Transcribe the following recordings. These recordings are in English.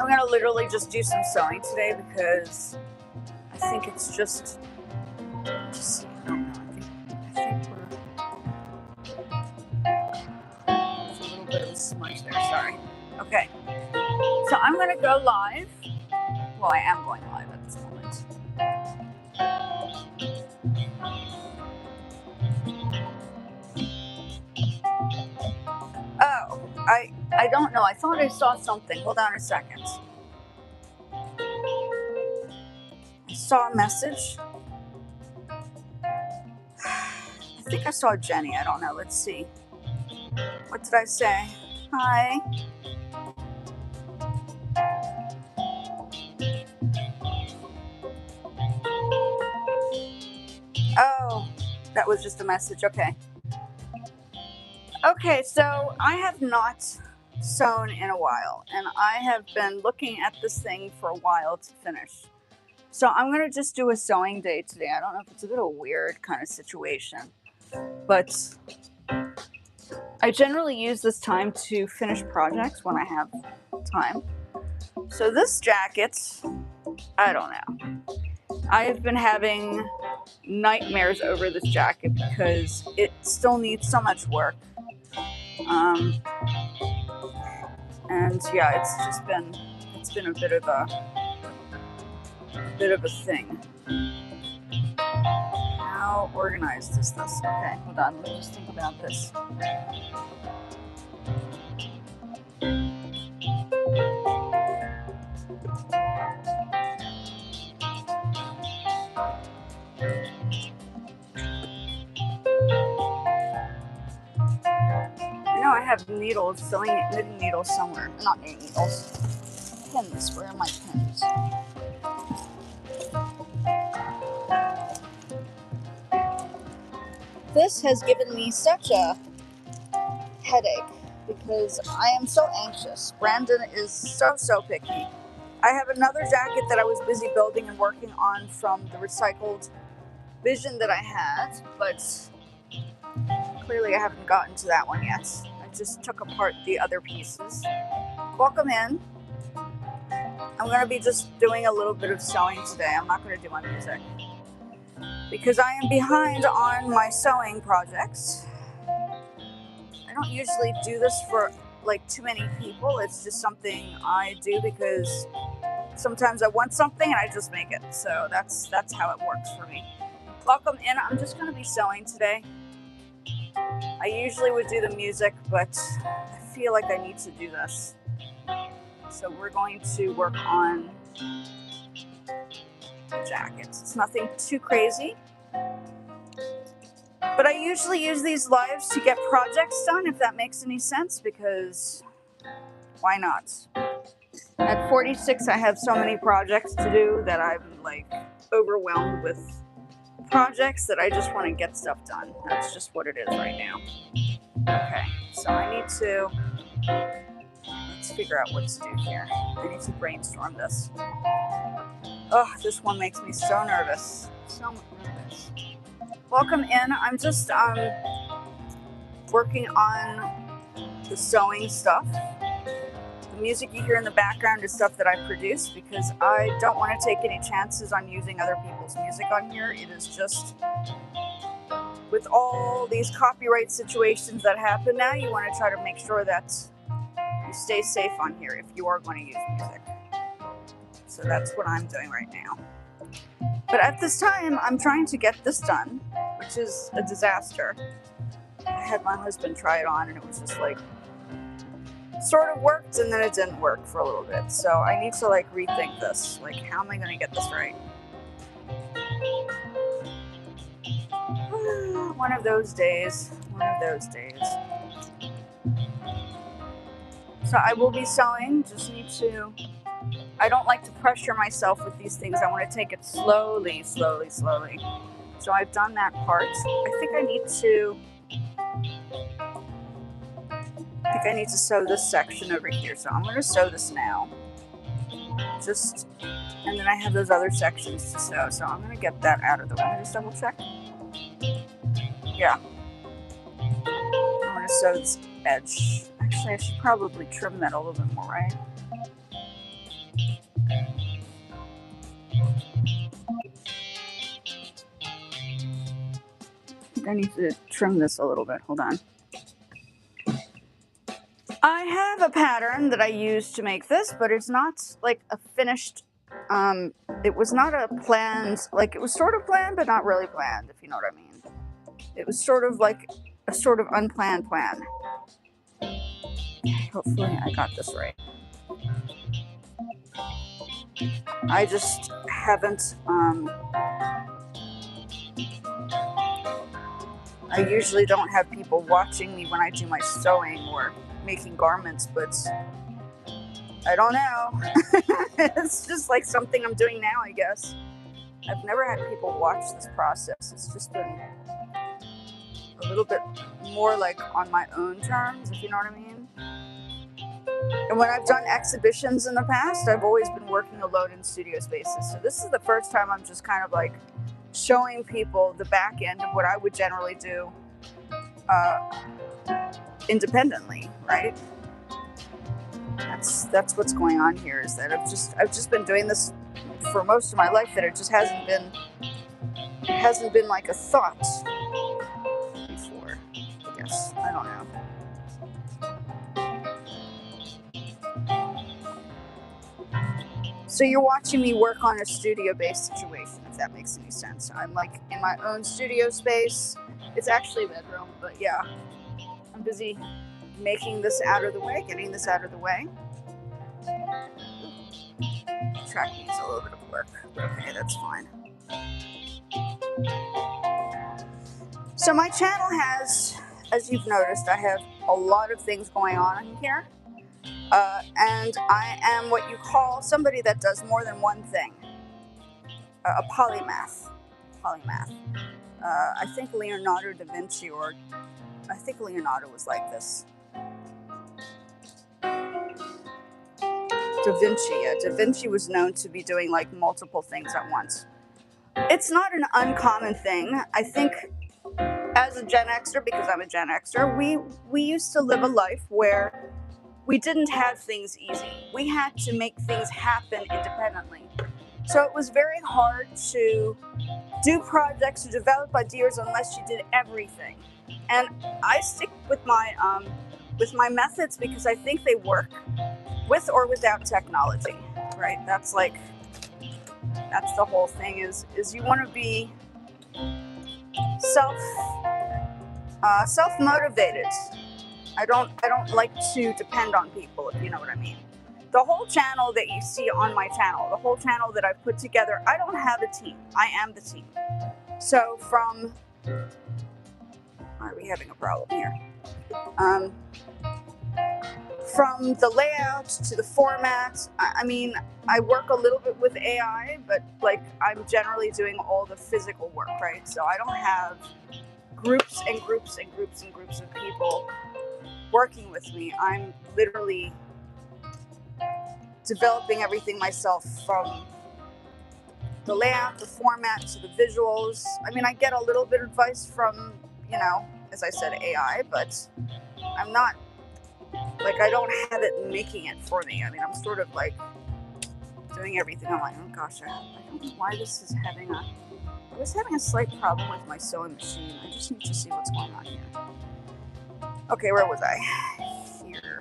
gonna literally just do some sewing today because I think it's just I don't know. I think there's a little bit of a smudge there. Sorry. Okay. So I'm gonna go live. Well, I am going live at this moment. Oh, I don't know. I thought I saw something. Hold on a second. I saw a message. I think I saw Jenny. I don't know. Let's see. What did I say? Hi. Oh, that was just a message. Okay. Okay, so I have not sewn in a while, and I have been looking at this thing for a while to finish. So I'm going to just do a sewing day today. I don't know if it's a bit of a weird kind of situation, but I generally use this time to finish projects when I have time. So this jacket, I don't know. I've been having nightmares over this jacket because it still needs so much work. And yeah, it's been a bit of a thing. How organized is this? Okay, hold on, let me just think about this. I have needles, knitting needles somewhere. Not knitting needles. Pins. Where are my pins? This has given me such a headache because I am so anxious. Brandon is so picky. I have another jacket that I was busy building and working on from the recycled vision that I had, but clearly I haven't gotten to that one yet. I just took apart the other pieces. Welcome in. I'm going to be just doing a little bit of sewing today. I'm not going to do my music because I am behind on my sewing projects. I don't usually do this for like too many people. It's just something I do because sometimes I want something and I just make it. So that's how it works for me. Welcome in. I'm just going to be sewing today. I usually would do the music, but I feel like I need to do this. So we're going to work on the jacket. It's nothing too crazy. But I usually use these lives to get projects done, if that makes any sense, because why not? At 46, I have so many projects to do that I'm like overwhelmed with projects that I just want to get stuff done. That's just what it is right now. Okay, so I need to, let's figure out what to do here. I need to brainstorm this. Oh, this one makes me so nervous. So nervous. Welcome in. I'm just working on the sewing stuff. The music you hear in the background is stuff that I produce because I don't want to take any chances on using other people's music on here. It is just, with all these copyright situations that happen now, you want to try to make sure that you stay safe on here if you are going to use music. So that's what I'm doing right now. But at this time, I'm trying to get this done, which is a disaster. I had my husband try it on and it was just like, sort of worked and then it didn't work for a little bit. So I need to like rethink this. Like, how am I going to get this right? One of those days. So I will be sewing, just need to, I don't like to pressure myself with these things. I want to take it slowly. So I've done that part. I think I need to sew this section over here. So I'm going to sew this now. And then I have those other sections to sew. So I'm going to get that out of the way. Let me just double check. Yeah. I'm going to sew this edge. Actually, I should probably trim that a little bit more, right? I need to trim this a little bit. Hold on. I have a pattern that I use to make this, but it's not like a finished, it was not a planned, like it was sort of planned, but not really planned, if you know what I mean. It was sort of like a sort of unplanned plan. Hopefully I got this right. I just haven't, I usually don't have people watching me when I do my sewing or making garments, but I don't know. It's just like something I'm doing now, I guess. I've never had people watch this process. It's just been a little bit more like on my own terms, if you know what I mean. And when I've done exhibitions in the past, I've always been working alone in studio spaces. So this is the first time I'm just kind of like showing people the back end of what I would generally do independently, right? That's what's going on here, is that I've just been doing this for most of my life, that it just hasn't been like a thought before, I guess. I don't know. So you're watching me work on a studio-based situation, if that makes any sense. I'm like in my own studio space. It's actually a bedroom, but yeah. I'm busy making this out of the way, getting this out of the way. Track needs a little bit of work, but okay, that's fine. So my channel has, as you've noticed, I have a lot of things going on in here. And I am what you call somebody that does more than one thing. A polymath. I think Leonardo da Vinci, or I think Leonardo was like this. Da Vinci was known to be doing like multiple things at once. It's not an uncommon thing. I think as a Gen Xer, because I'm a Gen Xer, we used to live a life where we didn't have things easy. We had to make things happen independently. So it was very hard to do projects or develop ideas unless you did everything. And I stick with my methods because I think they work with or without technology, right? That's the whole thing, is you want to be self-motivated. I don't like to depend on people, if you know what I mean. The whole channel that you see on my channel, the whole channel that I've put together, I don't have a team. I am the team. So are we having a problem here? From the layout to the format, I mean, I work a little bit with AI, but like I'm generally doing all the physical work, right? So I don't have groups and groups and groups and groups of people working with me. I'm literally developing everything myself, from the layout, the format, to the visuals. I mean, I get a little bit of advice from, you know, as I said, AI, but I'm not, like, I don't have it making it for me. I mean, I'm sort of like doing everything. I'm like, oh gosh, I don't know why this is having I was having a slight problem with my sewing machine. I just need to see what's going on here. Okay, where was I? Here.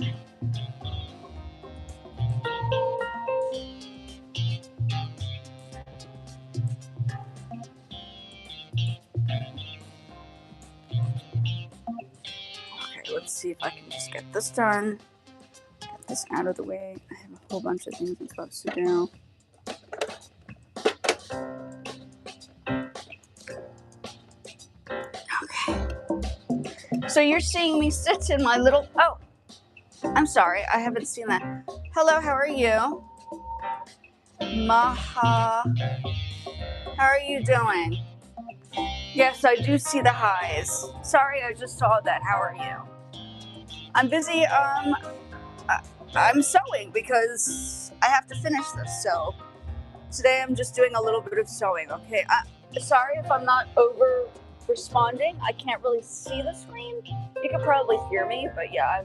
Okay, let's see if I can just get this done. Get this out of the way. I have a whole bunch of things I'm supposed to do. So you're seeing me sit in my little, oh, I'm sorry, I haven't seen that. Hello, how are you? Maha, how are you doing? Yes, I do see the highs. Sorry, I just saw that. How are you? I'm busy, I'm sewing because I have to finish this. So today I'm just doing a little bit of sewing, okay? Sorry if I'm not over responding. I can't really see the screen. You can probably hear me, but yeah,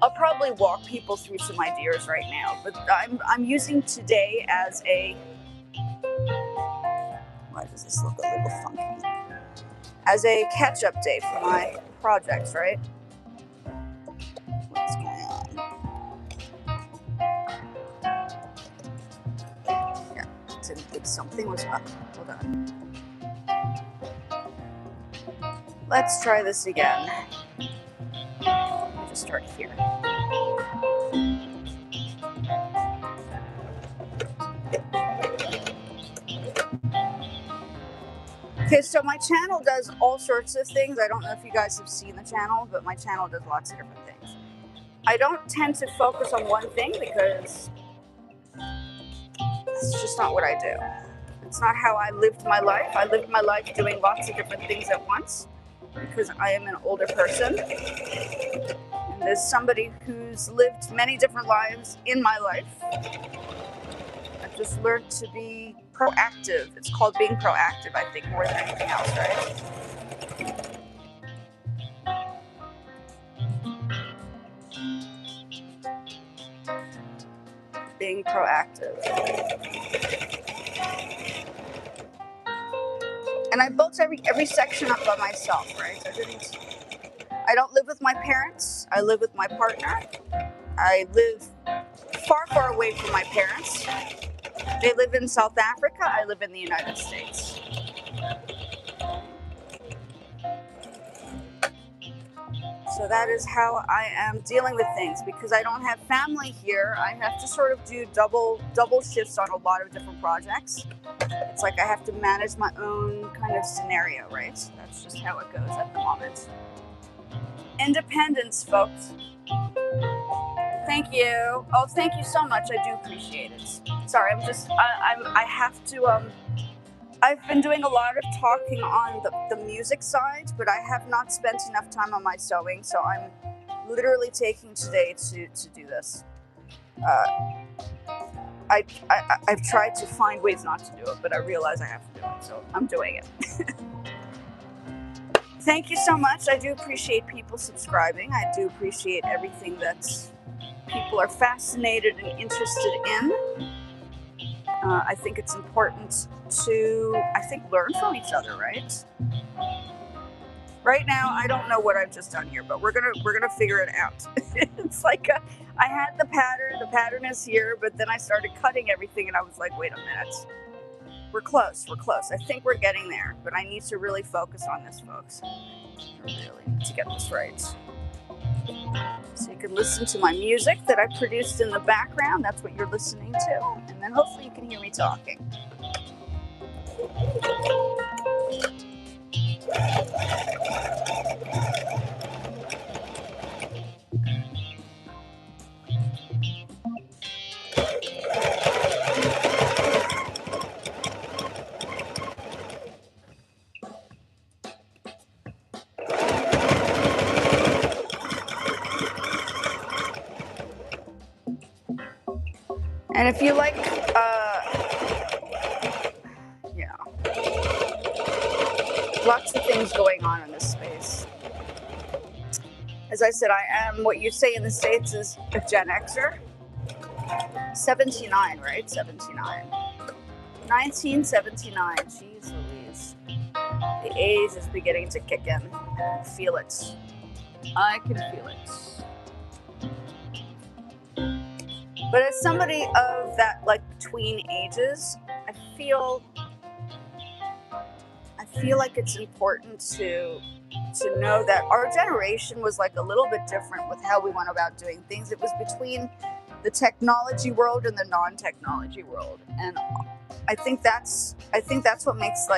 I'll probably walk people through some ideas right now. But I'm using today as a, why does this look a little funky? as a catch-up day for my projects, right? What's going on? Yeah, didn't think something was up. Hold on. Let's try this again. Let me just start here. Okay, so my channel does all sorts of things. I don't know if you guys have seen the channel, but my channel does lots of different things. I don't tend to focus on one thing because it's just not what I do. It's not how I lived my life. I lived my life doing lots of different things at once because I am an older person. And as somebody who's lived many different lives in my life, I've just learned to be proactive. It's called being proactive, I think, more than anything else, right? Being proactive. And I built every section up by myself, right? I don't live with my parents. I live with my partner. I live far, far away from my parents. They live in South Africa. I live in the United States. So that is how I am dealing with things. Because I don't have family here, I have to sort of do double shifts on a lot of different projects. It's like I have to manage my own kind of scenario, right? That's just how it goes at the moment. Independence, folks. Thank you. Oh, thank you so much. I do appreciate it. Sorry, I have to, I've been doing a lot of talking on the music side, but I have not spent enough time on my sewing, so I'm literally taking today to do this. I've tried to find ways not to do it, but I realize I have to do it, so I'm doing it. Thank you so much. I do appreciate people subscribing. I do appreciate everything that people are fascinated and interested in. I think it's important to, learn from each other, right? Right now, I don't know what I've just done here, but we're gonna figure it out. It's like I had the pattern is here, but then I started cutting everything, and I was like, wait a minute, we're close. I think we're getting there, but I need to really focus on this, folks. I really need to get this right. So you can listen to my music that I produced in the background. That's what you're listening to, and then hopefully you can hear me talking. And if you like, lots of things going on in this space. As I said, I am what you say in the States is a Gen Xer. 79, right? 79. 1979. Jeez Louise. The age is beginning to kick in. I can feel it. I can feel it. But as somebody of that, like, between ages, I feel like it's important to know that our generation was like a little bit different with how we went about doing things. It was between the technology world and the non-technology world, and I think that's what makes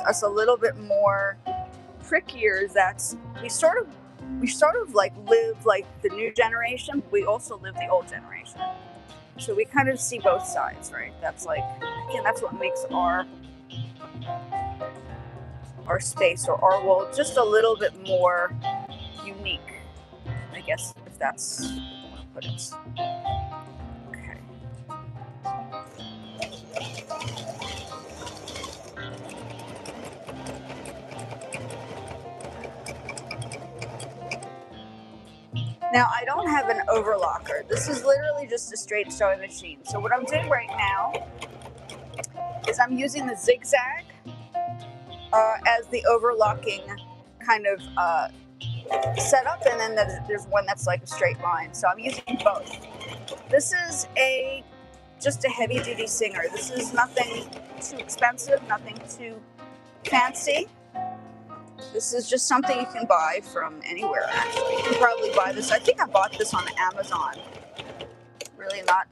us a little bit more trickier. Is that we sort of like live like the new generation, but we also live the old generation. So we kind of see both sides, right? That's like, again, that's what makes our space or our world just a little bit more unique, I guess, if that's how I want to put it. Okay. Now, I don't have an overlocker. This is literally just a straight sewing machine. So what I'm doing right now is I'm using the zigzag as the overlocking kind of setup, and then there's one that's like a straight line. So I'm using both. This is just a heavy duty singer. This is nothing too expensive, nothing too fancy. This is just something you can buy from anywhere, actually. You can probably buy this. I think I bought this on Amazon. Really not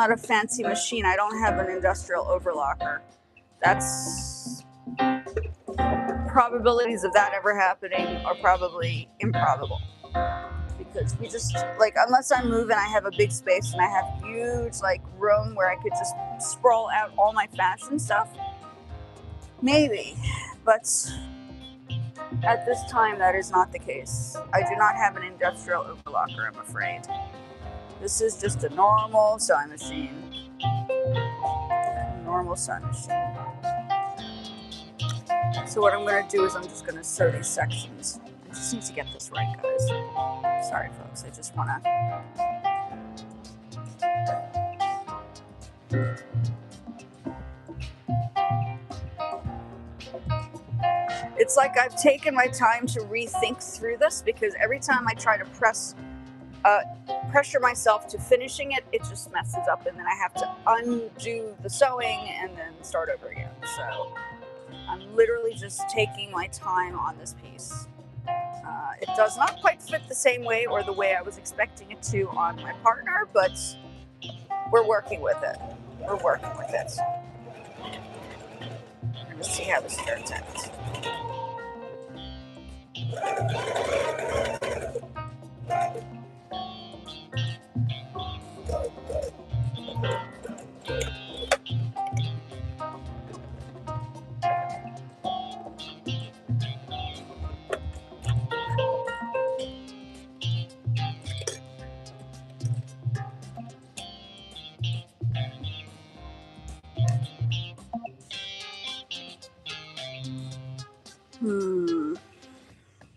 a fancy machine. I don't have an industrial overlocker. That's probabilities of that ever happening are probably improbable. Because we just, like, unless I move and I have a big space and I have huge, like, room where I could just sprawl out all my fashion stuff, maybe. But at this time, that is not the case. I do not have an industrial overlocker, I'm afraid. This is just a normal sewing machine. Normal sewing machine. So what I'm going to do is I'm just going to sew these sections. I just need to get this right, guys. Sorry, folks. I just want to... It's like I've taken my time to rethink through this, because every time I try to pressure myself to finishing it, it just messes up, and then I have to undo the sewing and then start over again. So I'm literally just taking my time on this piece. It does not quite fit the same way or the way I was expecting it to on my partner, but we're working with it. We're working with it. Let's see how this turns out.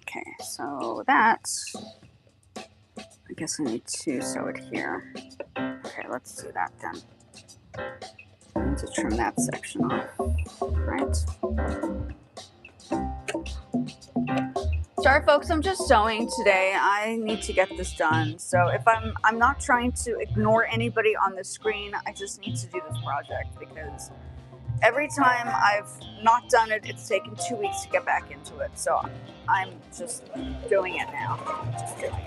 Okay, so that, I guess I need to sew it here. Okay, let's do that then. I need to trim that section off, right? Sorry, folks, I'm just sewing today. I need to get this done. So if I'm not trying to ignore anybody on the screen, I just need to do this project, because every time I've not done it, it's taken 2 weeks to get back into it. So I'm just doing it now. Just doing it.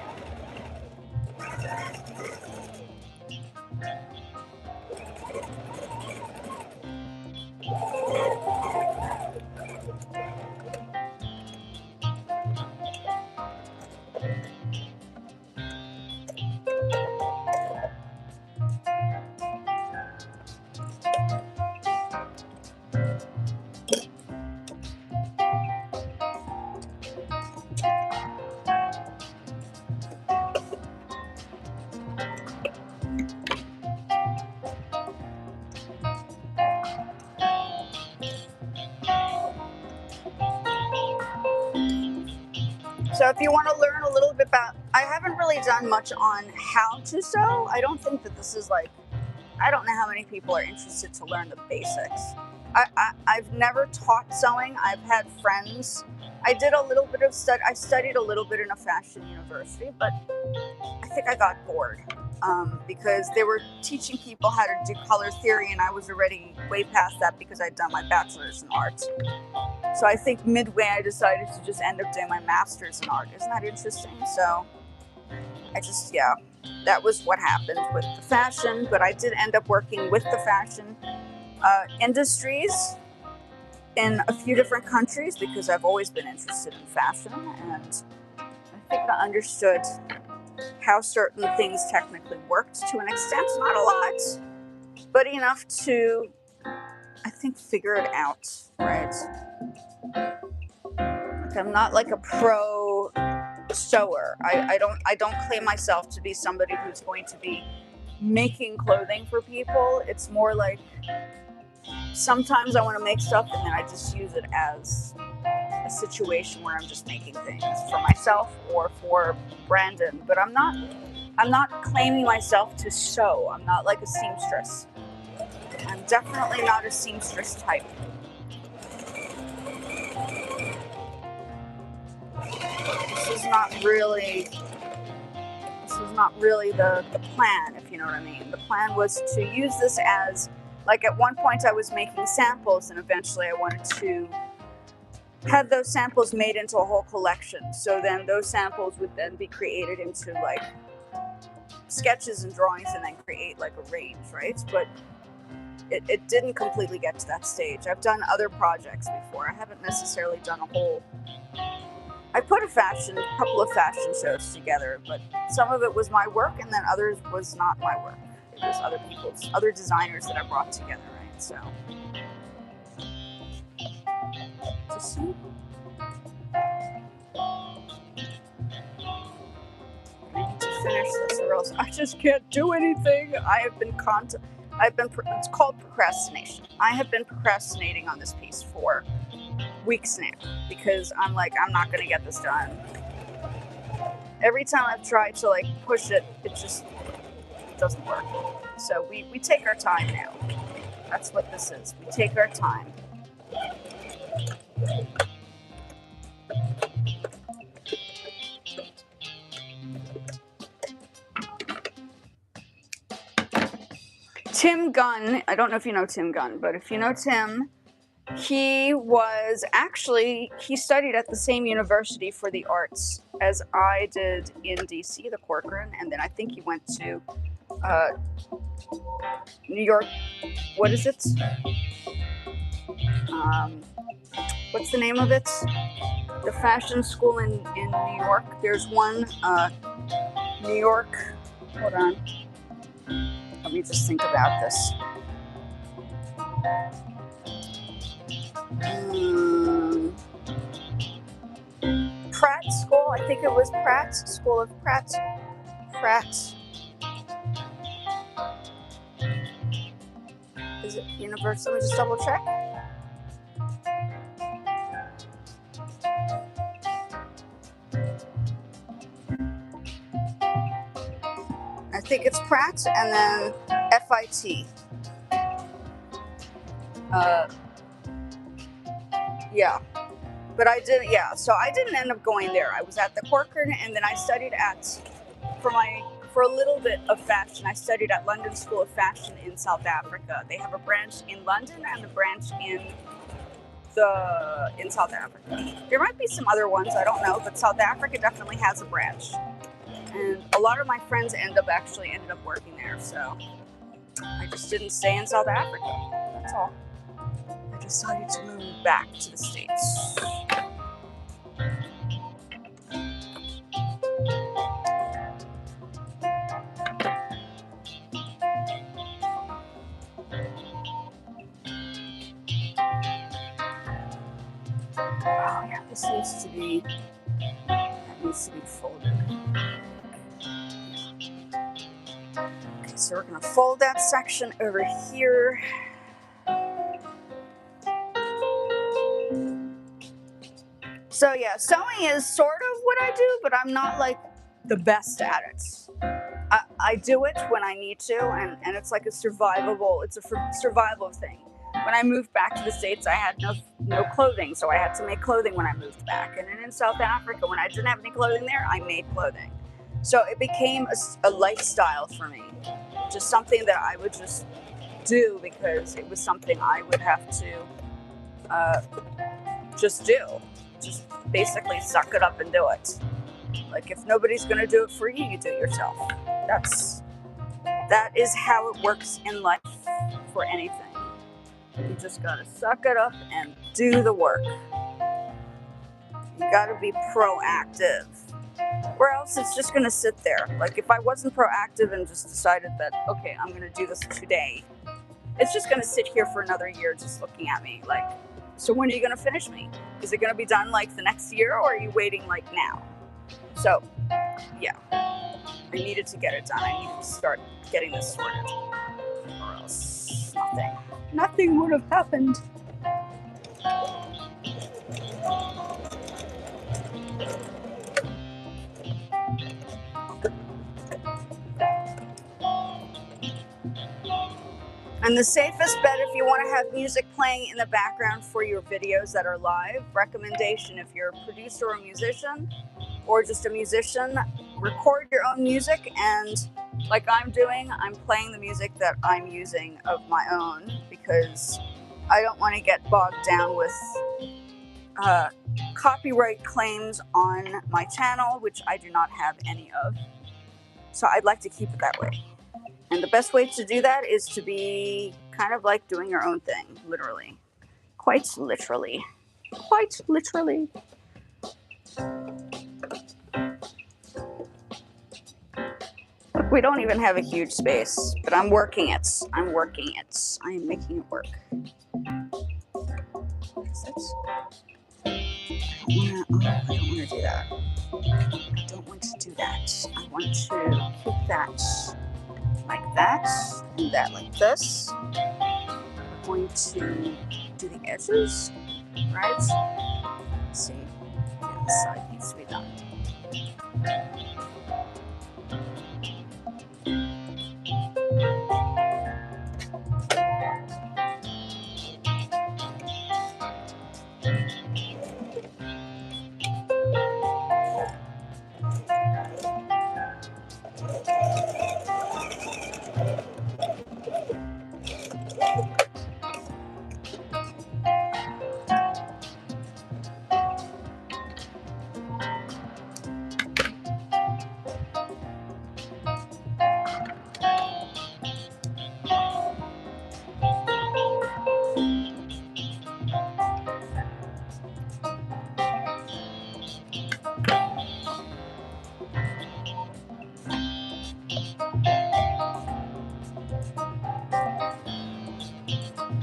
So if you want to learn a little bit about, I haven't really done much on how to sew. I don't think that this is like, I don't know how many people are interested to learn the basics. I've never taught sewing. I've had friends. I did a little bit of I studied a little bit in a fashion university, but I think I got bored because they were teaching people how to do color theory, and I was already way past that because I'd done my bachelor's in art. So I think midway I decided to just end up doing my master's in art. Isn't that interesting? So I just, yeah, that was what happened with the fashion, but I did end up working with the fashion industries in a few different countries because I've always been interested in fashion, and I think I understood how certain things technically worked to an extent, not a lot, but enough to, I think, figure it out, right? Like, I'm not like a pro sewer. I don't claim myself to be somebody who's going to be making clothing for people. It's more like sometimes I want to make stuff and then I just use it as a situation where I'm just making things for myself or for Brandon. But I'm not claiming myself to sew. I'm not like a seamstress. I'm definitely not a seamstress type. not really the plan, if you know what I mean. The plan was to use this as, like, at one point I was making samples, and eventually I wanted to have those samples made into a whole collection. So then those samples would then be created into like sketches and drawings, and then create like a range, right? But it didn't completely get to that stage. I've done other projects before. I haven't necessarily done a whole. I put a couple of fashion shows together, but some of it was my work, and then others was not my work. It was other designers that I brought together, right? So, just see. I need to finish this, or else I just can't do anything. It's called procrastination. I have been procrastinating on this piece for weeks now, because I'm like, I'm not going to get this done. Every time I've tried to like push it, it just doesn't work. So we take our time now. That's what this is. We take our time. Tim Gunn, I don't know if you know Tim Gunn, but if you know Tim, he studied at the same university for the arts as I did in DC, the Corcoran, and then I think he went to New York. What is it? What's the name of it? The fashion school in New York. There's one, New York. Hold on. Let me just think about this. Pratt School, I think it was Pratt, School of Pratt. Is it University? Let me just double check. I think it's Pratt and then FIT. Yeah. But I didn't, so I didn't end up going there. I was at the Corcoran, and then I studied for a little bit of fashion, I studied at London School of Fashion in South Africa. They have a branch in London and a branch in South Africa. There might be some other ones, I don't know, but South Africa definitely has a branch. And a lot of my friends ended up working there, so I just didn't stay in South Africa. That's all. I decided to move back to the States. Oh yeah, this needs to be folded. Okay, so we're gonna fold that section over here. So yeah, sewing is sort of what I do, but I'm not like the best at it. I do it when I need to, and it's like it's a survival thing. When I moved back to the States, I had no clothing, so I had to make clothing when I moved back. And then in South Africa, when I didn't have any clothing there, I made clothing. So it became a lifestyle for me, just something that I would just do because it was something I would have to just do. Just basically suck it up and do it. Like, if nobody's going to do it for you, you do it yourself. That is how it works in life for anything. You just gotta suck it up and do the work. You gotta be proactive, or else it's just gonna sit there. Like, if I wasn't proactive and just decided that, okay, I'm gonna do this today, it's just gonna sit here for another year just looking at me like, so when are you gonna finish me? Is it gonna be done like the next year, or are you waiting like now? So yeah, I needed to get it done. I needed to start getting this sorted, or else nothing would have happened. And the safest bet, if you want to have music playing in the background for your videos that are live, recommendation, if you're a producer or musician, or just a musician, record your own music, and like I'm doing, I'm playing the music that I'm using of my own, because I don't want to get bogged down with copyright claims on my channel, which I do not have any of. So I'd like to keep it that way. And the best way to do that is to be kind of like doing your own thing, literally. Quite literally. Quite literally. Look, we don't even have a huge space, but I'm working it. I'm working it. I am making it work. What is it? I don't want to do that. I don't want to do that. I want to keep that like that, and that like this. We're going to do the edges, right? Let's see. Yeah, this side needs to be done.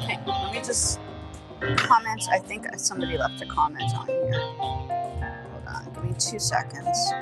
Okay, let me just comment. I think somebody left a comment on here. Hold on, give me 2 seconds.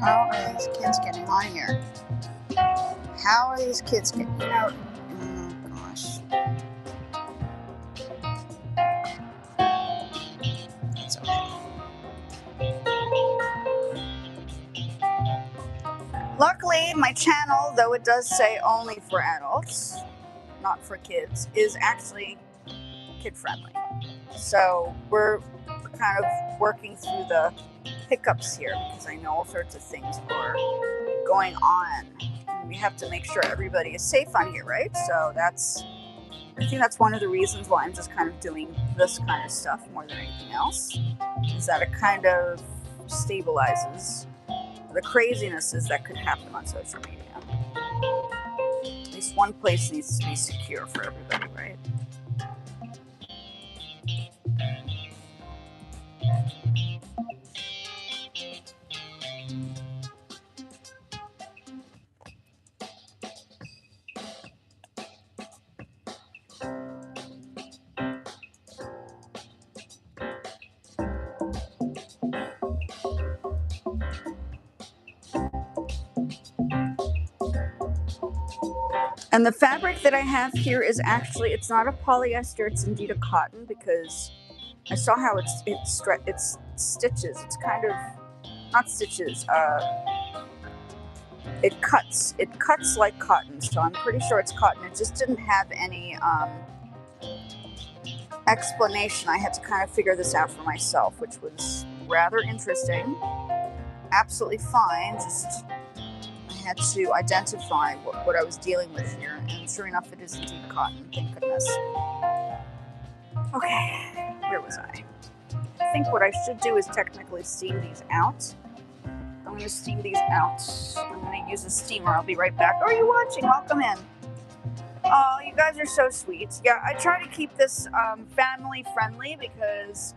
How are these kids getting on here? How are these kids getting out? Oh gosh. That's okay. Luckily, my channel, though it does say only for adults, not for kids, is actually kid friendly. So we're kind of working through the hiccups here, because I know all sorts of things are going on. And we have to make sure everybody is safe on here, right? So I think that's one of the reasons why I'm just kind of doing this kind of stuff more than anything else, is that it kind of stabilizes the crazinesses that could happen on social media. At least one place needs to be secure for everybody, right? And the fabric that I have here is actually, it's not a polyester, it's indeed a cotton, because I saw how it's stitches. It's kind of, not stitches, It cuts like cotton, so I'm pretty sure it's cotton. It just didn't have any explanation. I had to kind of figure this out for myself, which was rather interesting. Absolutely fine, just I had to identify what I was dealing with here, and sure enough, it is indeed cotton, thank goodness. Okay, where was I? I think what I should do is technically steam these out. I'm going to steam these out. I'm going to use a steamer. I'll be right back. Are you watching? Welcome in. Oh, you guys are so sweet. Yeah, I try to keep this family friendly because,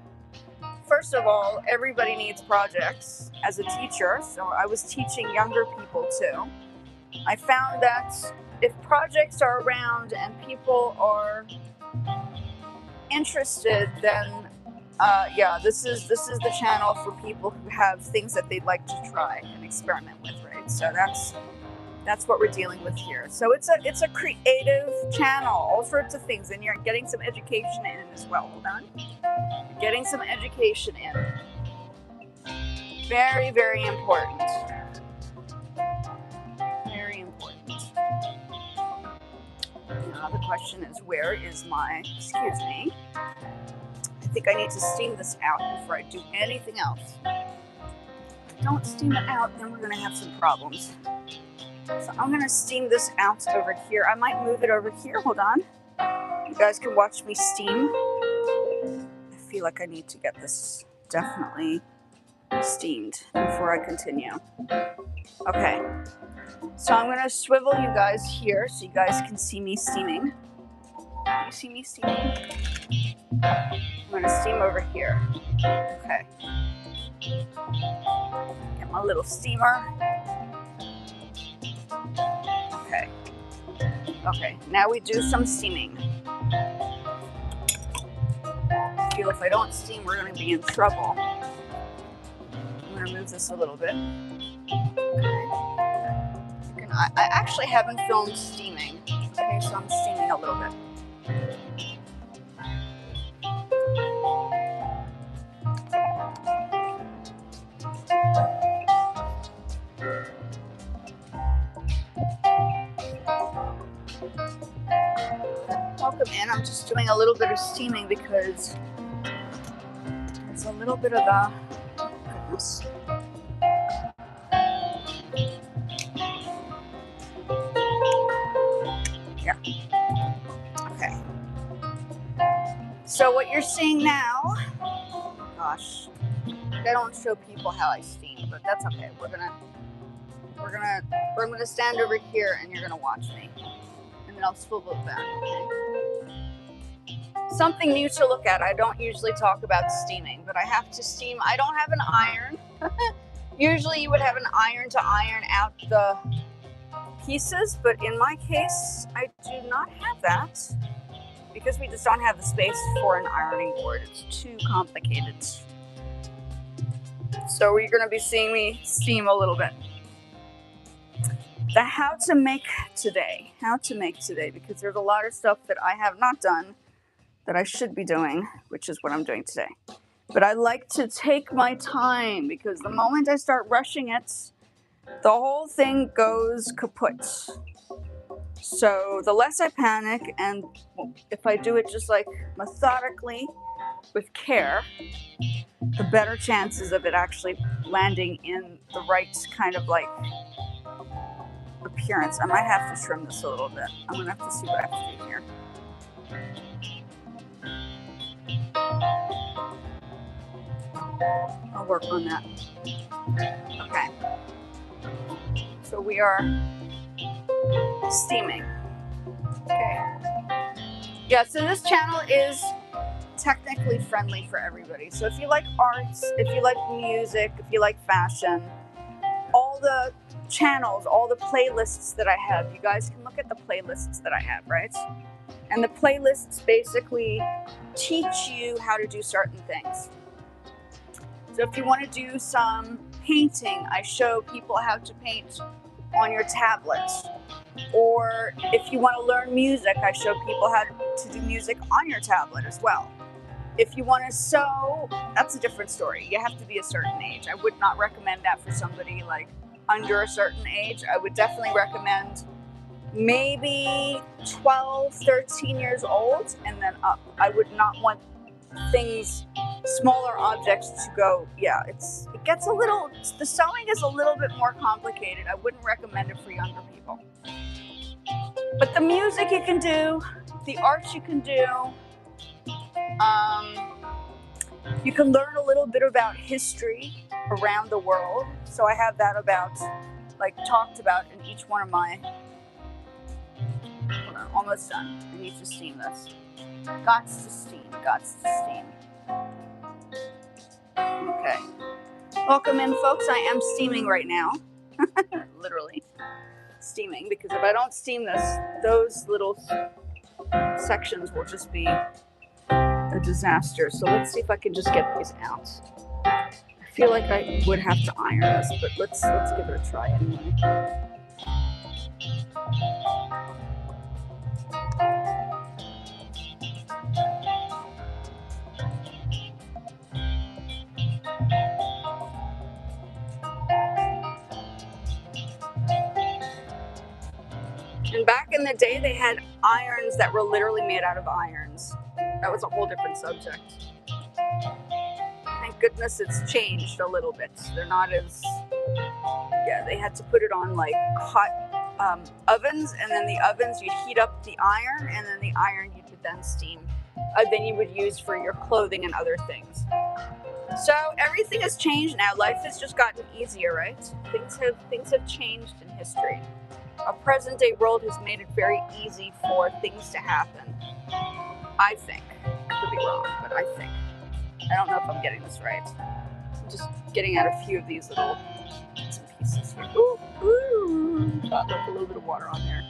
first of all, everybody needs projects as a teacher. So I was teaching younger people too. I found that if projects are around and people are interested, then yeah, this is the channel for people who have things that they'd like to try and experiment with, right? So that's what we're dealing with here. So it's a creative channel, all sorts of things, and you're getting some education in as well. Hold on, you're getting some education in. Very, very important. Very important. Now the question is, where is my? Excuse me. I think I need to steam this out before I do anything else. If I don't steam it out, then we're going to have some problems. So I'm going to steam this out over here. I might move it over here. Hold on. You guys can watch me steam. I feel like I need to get this definitely steamed before I continue. Okay. So I'm going to swivel you guys here so you guys can see me steaming. Can you see me steaming? I'm going to steam over here. Okay. Get my little steamer. Okay. Okay, now we do some steaming. I feel if I don't steam, we're going to be in trouble. I'm going to move this a little bit. Okay. I actually haven't filmed steaming. Okay, so I'm steaming a little bit. Welcome in. I'm just doing a little bit of steaming because there's a little bit of the goodness. Yeah. Okay. So what you're seeing now, gosh, I don't show people how I steam, but that's okay. I'm gonna stand over here and you're gonna watch me. And then I'll swivel it back, okay? Something new to look at. I don't usually talk about steaming, but I have to steam. I don't have an iron. Usually you would have an iron to iron out the pieces, but in my case, I do not have that because we just don't have the space for an ironing board. It's too complicated. So you're gonna be seeing me steam a little bit. The how to make today, because there's a lot of stuff that I have not done that I should be doing, which is what I'm doing today. But I like to take my time because the moment I start rushing it, the whole thing goes kaput. So the less I panic, and if I do it just like methodically with care, the better chances of it actually landing in the right kind of like appearance. I might have to trim this a little bit. I'm gonna have to see what I have to do here. I'll work on that. Okay. So we are steaming. Okay. Yeah, so this channel is technically friendly for everybody. So if you like arts, if you like music, if you like fashion, all the channels, all the playlists that I have, you guys can look at the playlists that I have, right? And the playlists basically teach you how to do certain things. So if you want to do some painting, I show people how to paint on your tablet. Or if you want to learn music, I show people how to do music on your tablet as well. If you want to sew, that's a different story. You have to be a certain age. I would not recommend that for somebody like under a certain age. I would definitely recommend maybe 12, 13 years old and then up. I would not want things, smaller objects to go, yeah, it gets a little, the sewing is a little bit more complicated. I wouldn't recommend it for younger people. But the music you can do, the art you can do, you can learn a little bit about history around the world. So I have that talked about in each one of my, hold on, almost done. I need to steam this. Gots to steam. Okay. Welcome in, folks. I am steaming right now. Literally steaming, because if I don't steam this, those little sections will just be a disaster. So let's see if I can just get these out. I feel like I would have to iron this, but let's give it a try anyway. And back in the day, they had irons that were literally made out of irons. That was a whole different subject. Thank goodness it's changed a little bit. They're not as, yeah, they had to put it on like hot ovens, and then the ovens, you'd heat up the iron, and then the iron you would then steam. Then you would use for your clothing and other things. So everything has changed now. Life has just gotten easier, right? Things have changed in history. A present day world has made it very easy for things to happen. I think. I could be wrong, but I think. I don't know if I'm getting this right. I'm just getting out a few of these little bits and pieces here. Ooh. Got like a little bit of water on there.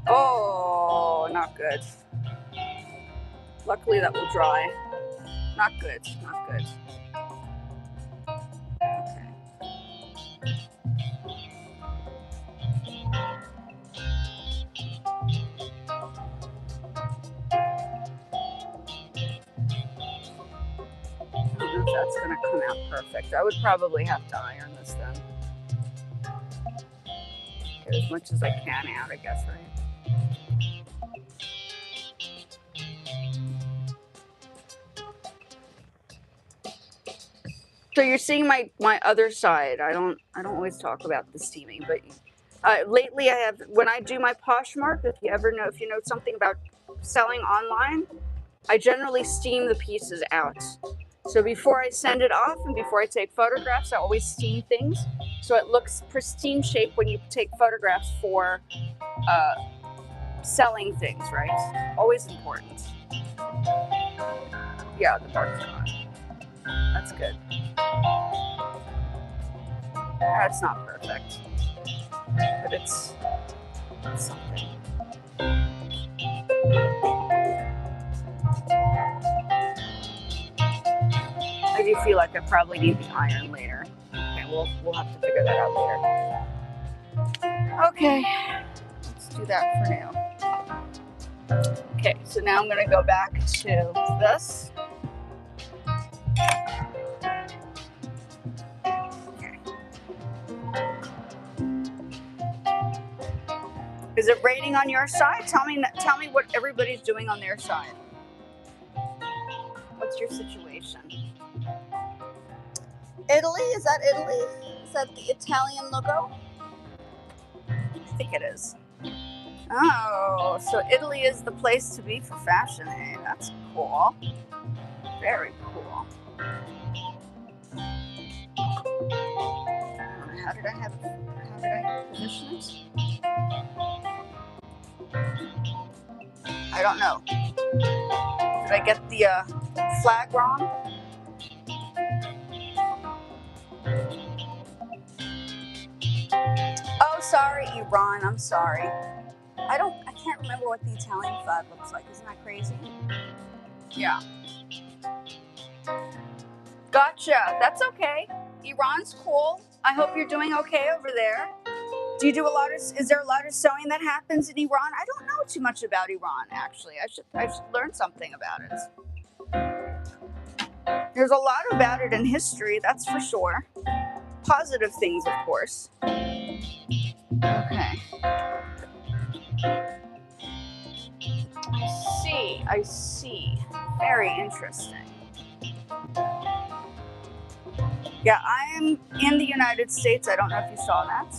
Oh, not good. Luckily that will dry. Not good. Okay. I don't know if that's going to come out perfect. I would probably have to iron this then. Get as much as I can out, I guess, right? So you're seeing my other side. I don't always talk about the steaming, but lately I have, when I do my Poshmark, if you know something about selling online, I generally steam the pieces out. So before I send it off and before I take photographs, I always steam things so it looks pristine shape when you take photographs for selling things, right? Always important. Yeah, the bark's gone. That's good. That's not perfect, but it's something. I do feel like I probably need the iron later. Okay, we'll have to figure that out later. Okay, let's do that for now. Okay, so now I'm gonna go back to this. Okay. Is it raining on your side? Tell me what everybody's doing on their side. What's your situation? Italy? Is that Italy? Is that the Italian logo? I think it is. Oh, so Italy is the place to be for fashion, eh? That's cool. Very cool. How did I position it? I don't know. Did I get the flag wrong? Oh, sorry, Iran. I'm sorry. I can't remember what the Italian flag looks like. Isn't that crazy? Yeah. Gotcha. That's okay. Iran's cool. I hope you're doing okay over there. Do you do is there a lot of sewing that happens in Iran? I don't know too much about Iran, actually. I should learn something about it. There's a lot about it in history, that's for sure. Positive things, of course. Okay. I see. Very interesting. Yeah, I am in the United States. I don't know if you saw that.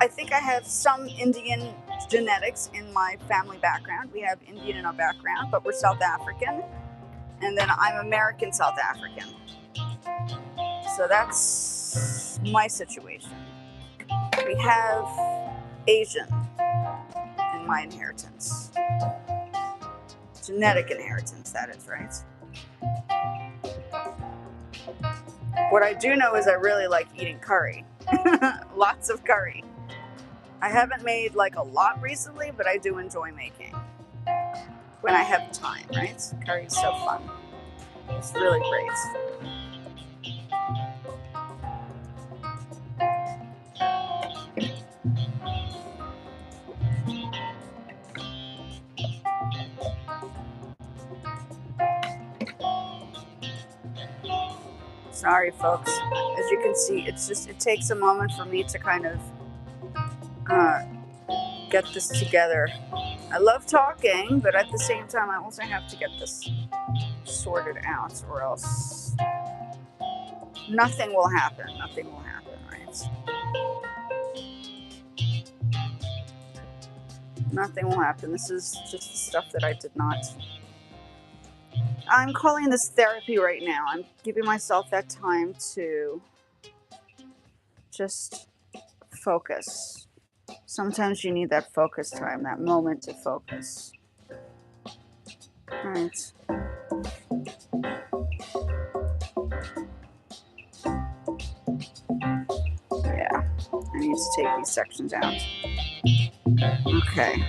I think I have some Indian genetics in my family background. We have Indian in our background, but we're South African. And then I'm American South African. So that's my situation. We have Asian in my inheritance. Genetic inheritance, that is, right? What I do know is I really like eating curry. Lots of curry. I haven't made like a lot recently, but I do enjoy making when I have time, right? Curry is so fun. It's really great. Sorry, folks. As you can see, it takes a moment for me to kind of get this together. I love talking, but at the same time, I also have to get this sorted out, or else nothing will happen. Nothing will happen, right? Nothing will happen. This is just the stuff that I did not. I'm calling this therapy right now. I'm giving myself that time to just focus. Sometimes you need that focus time, that moment to focus. Right. Yeah, I need to take these sections out. Okay.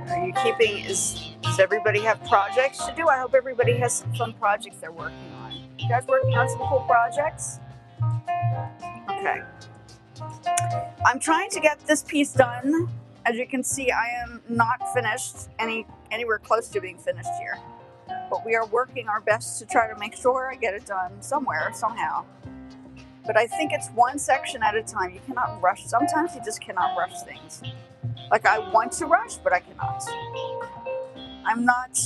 Are you keeping, does everybody have projects to do? I hope everybody has some fun projects they're working on. You guys working on some cool projects? Okay. I'm trying to get this piece done. As you can see, I am not finished anywhere close to being finished here. But we are working our best to try to make sure I get it done somewhere, somehow. But I think it's one section at a time. You cannot rush. Sometimes you just cannot rush things. Like, I want to rush, but I cannot. I'm not,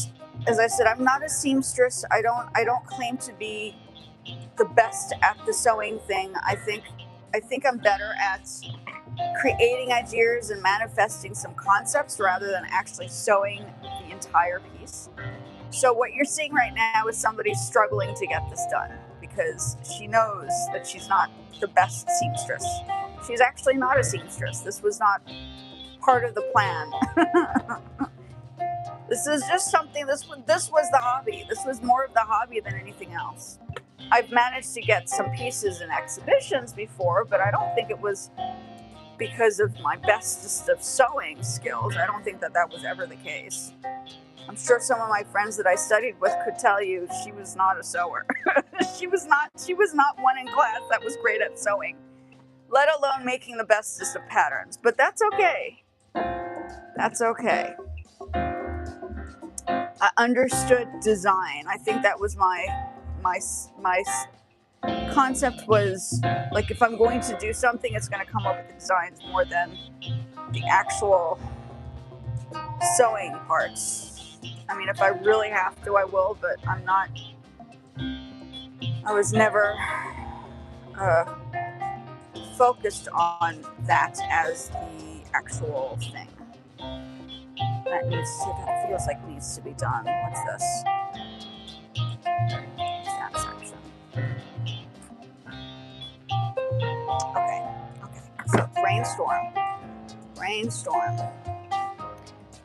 as I said, I'm not a seamstress. I don't claim to be the best at the sewing thing. I think I'm better at creating ideas and manifesting some concepts rather than actually sewing the entire piece. So what you're seeing right now is somebody struggling to get this done because she knows that she's not the best seamstress. She's actually not a seamstress. This was not part of the plan. This is just something, this was the hobby. This was more of the hobby than anything else. I've managed to get some pieces in exhibitions before, but I don't think it was because of my bestest of sewing skills. I don't think that was ever the case. I'm sure some of my friends that I studied with could tell you she was not a sewer. She was not one in class that was great at sewing, let alone making the bestest of patterns. But that's okay. That's okay. I understood design. I think that was my concept was, like, if I'm going to do something, it's going to come up with the designs more than the actual sewing parts. I mean, if I really have to, I will, but I'm not. I was never focused on that as the actual thing. That feels like needs to be done. What's this? That section. Okay. So rainstorm.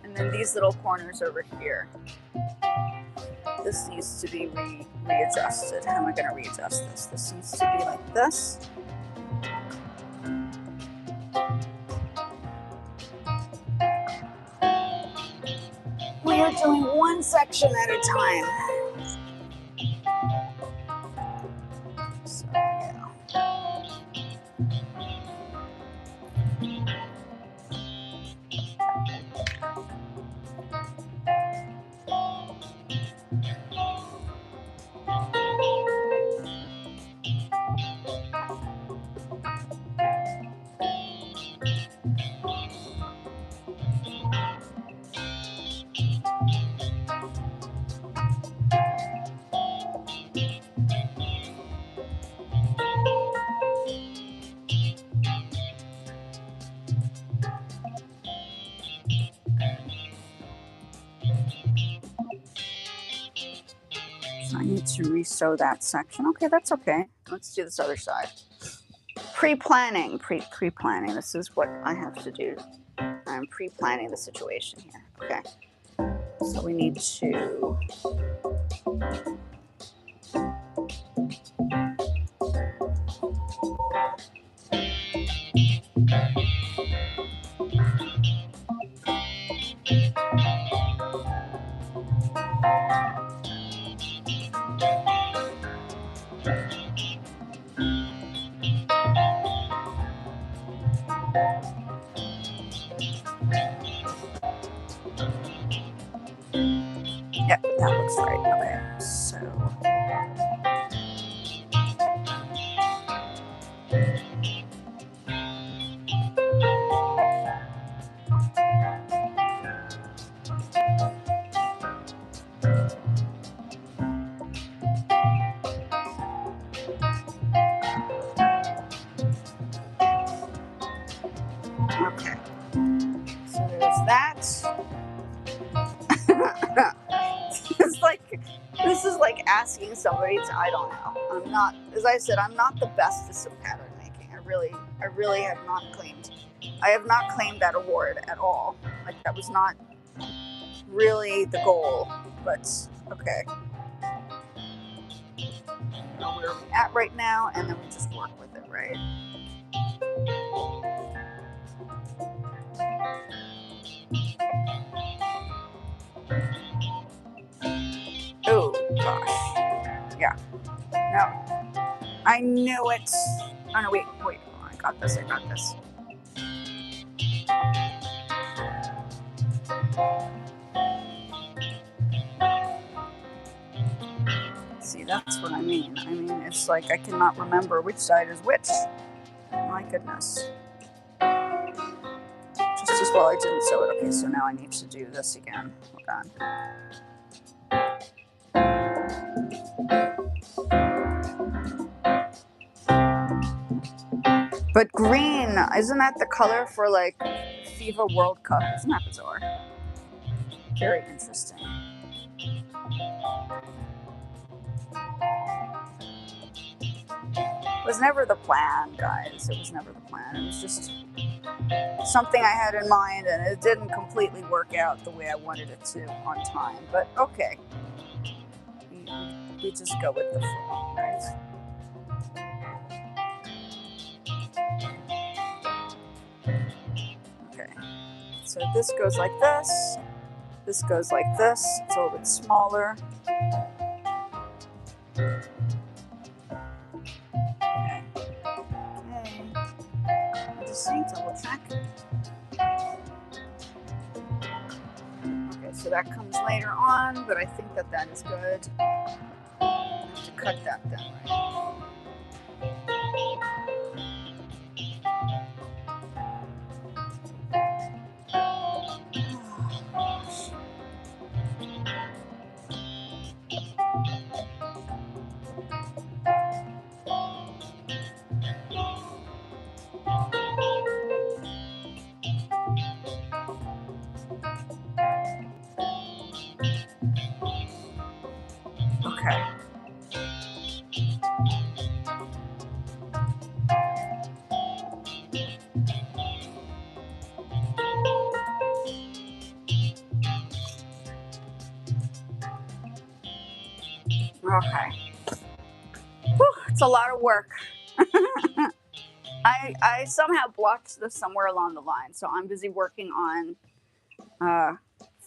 And then these little corners over here. This needs to be readjusted. How am I going to readjust this? This needs to be like this. We're doing one section at a time. So, yeah. So I need to re-sew that section. Okay, that's okay. Let's do this other side. Pre-planning, pre-planning. This is what I have to do. I'm pre-planning the situation here. Okay. So we need to Yep, that looks right. Okay, so okay. So there's that. This is like asking somebody to, I don't know. I'm not, as I said, I'm not the bestest of pattern making. I really have not claimed. I have not claimed that award at all. Like, that was not really the goal, but okay. You know where we're at right now, and then we just work with it, right? Oh gosh, yeah. No, I knew it. Oh no, wait. Oh, I got this. See, that's what I mean. I mean, it's like I cannot remember which side is which. My goodness. Just as well I didn't sew it. Okay, so now I need to do this again. Hold on. But green, isn't that the color for like FIFA World Cup? Isn't that bizarre? Very interesting. It was never the plan, guys. It was never the plan. It was just something I had in mind, and it didn't completely work out the way I wanted it to on time. But okay. We just go with the flow, right? Okay. So this goes like this. This goes like this. It's a little bit smaller. Okay. I'm just saying, double check. Okay, so that comes later on, but I think that is good. I have to cut that down, right? Okay. Okay. Whew, it's a lot of work. I somehow blocked this somewhere along the line, so I'm busy working on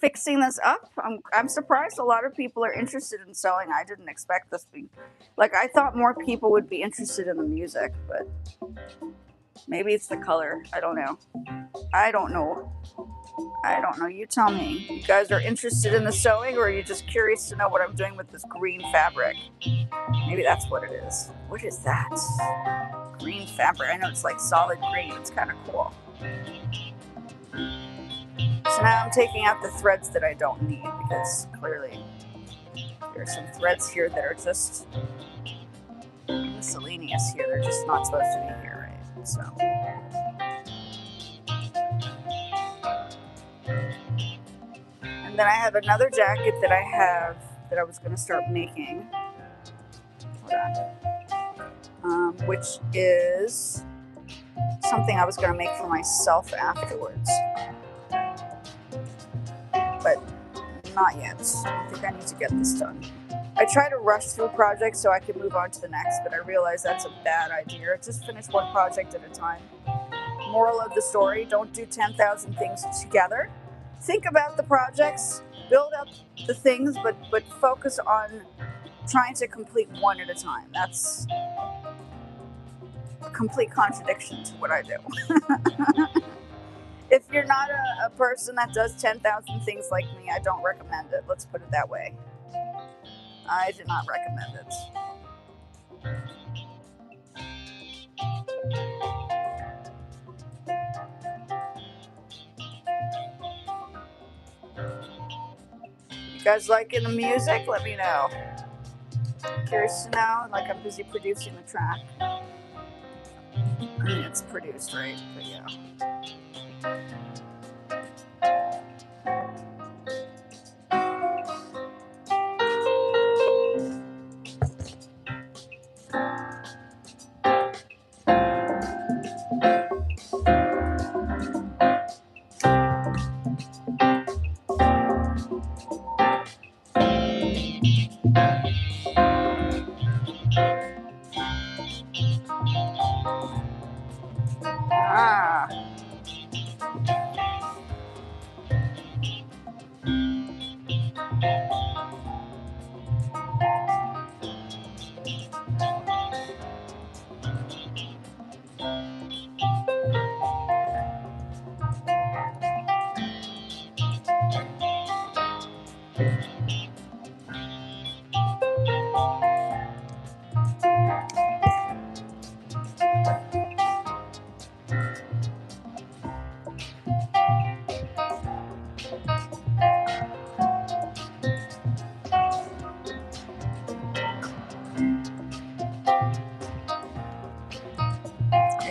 fixing this up. I'm surprised a lot of people are interested in sewing. I didn't expect this to be, like, I thought more people would be interested in the music, but maybe it's the color. I don't know. I don't know. You tell me. You guys are interested in the sewing, or are you just curious to know what I'm doing with this green fabric? Maybe that's what it is. What is that? Green fabric. I know it's like solid green. It's kind of cool. So now I'm taking out the threads that I don't need, because clearly there are some threads here that are just miscellaneous here. They're just not supposed to be here, right? So. And then I have another jacket that I was going to start making. Hold on. Which is something I was going to make for myself afterwards. But not yet. I think I need to get this done. I try to rush through projects so I can move on to the next, but I realize that's a bad idea. Just finish one project at a time. Moral of the story, don't do 10,000 things together. Think about the projects, build up the things, but focus on trying to complete one at a time. That's a complete contradiction to what I do. If you're not a person that does 10,000 things like me, I don't recommend it. Let's put it that way. I do not recommend it. You guys liking the music? Let me know. Curious to know. Like, I'm busy producing the track. I mean, it's produced, right? But yeah.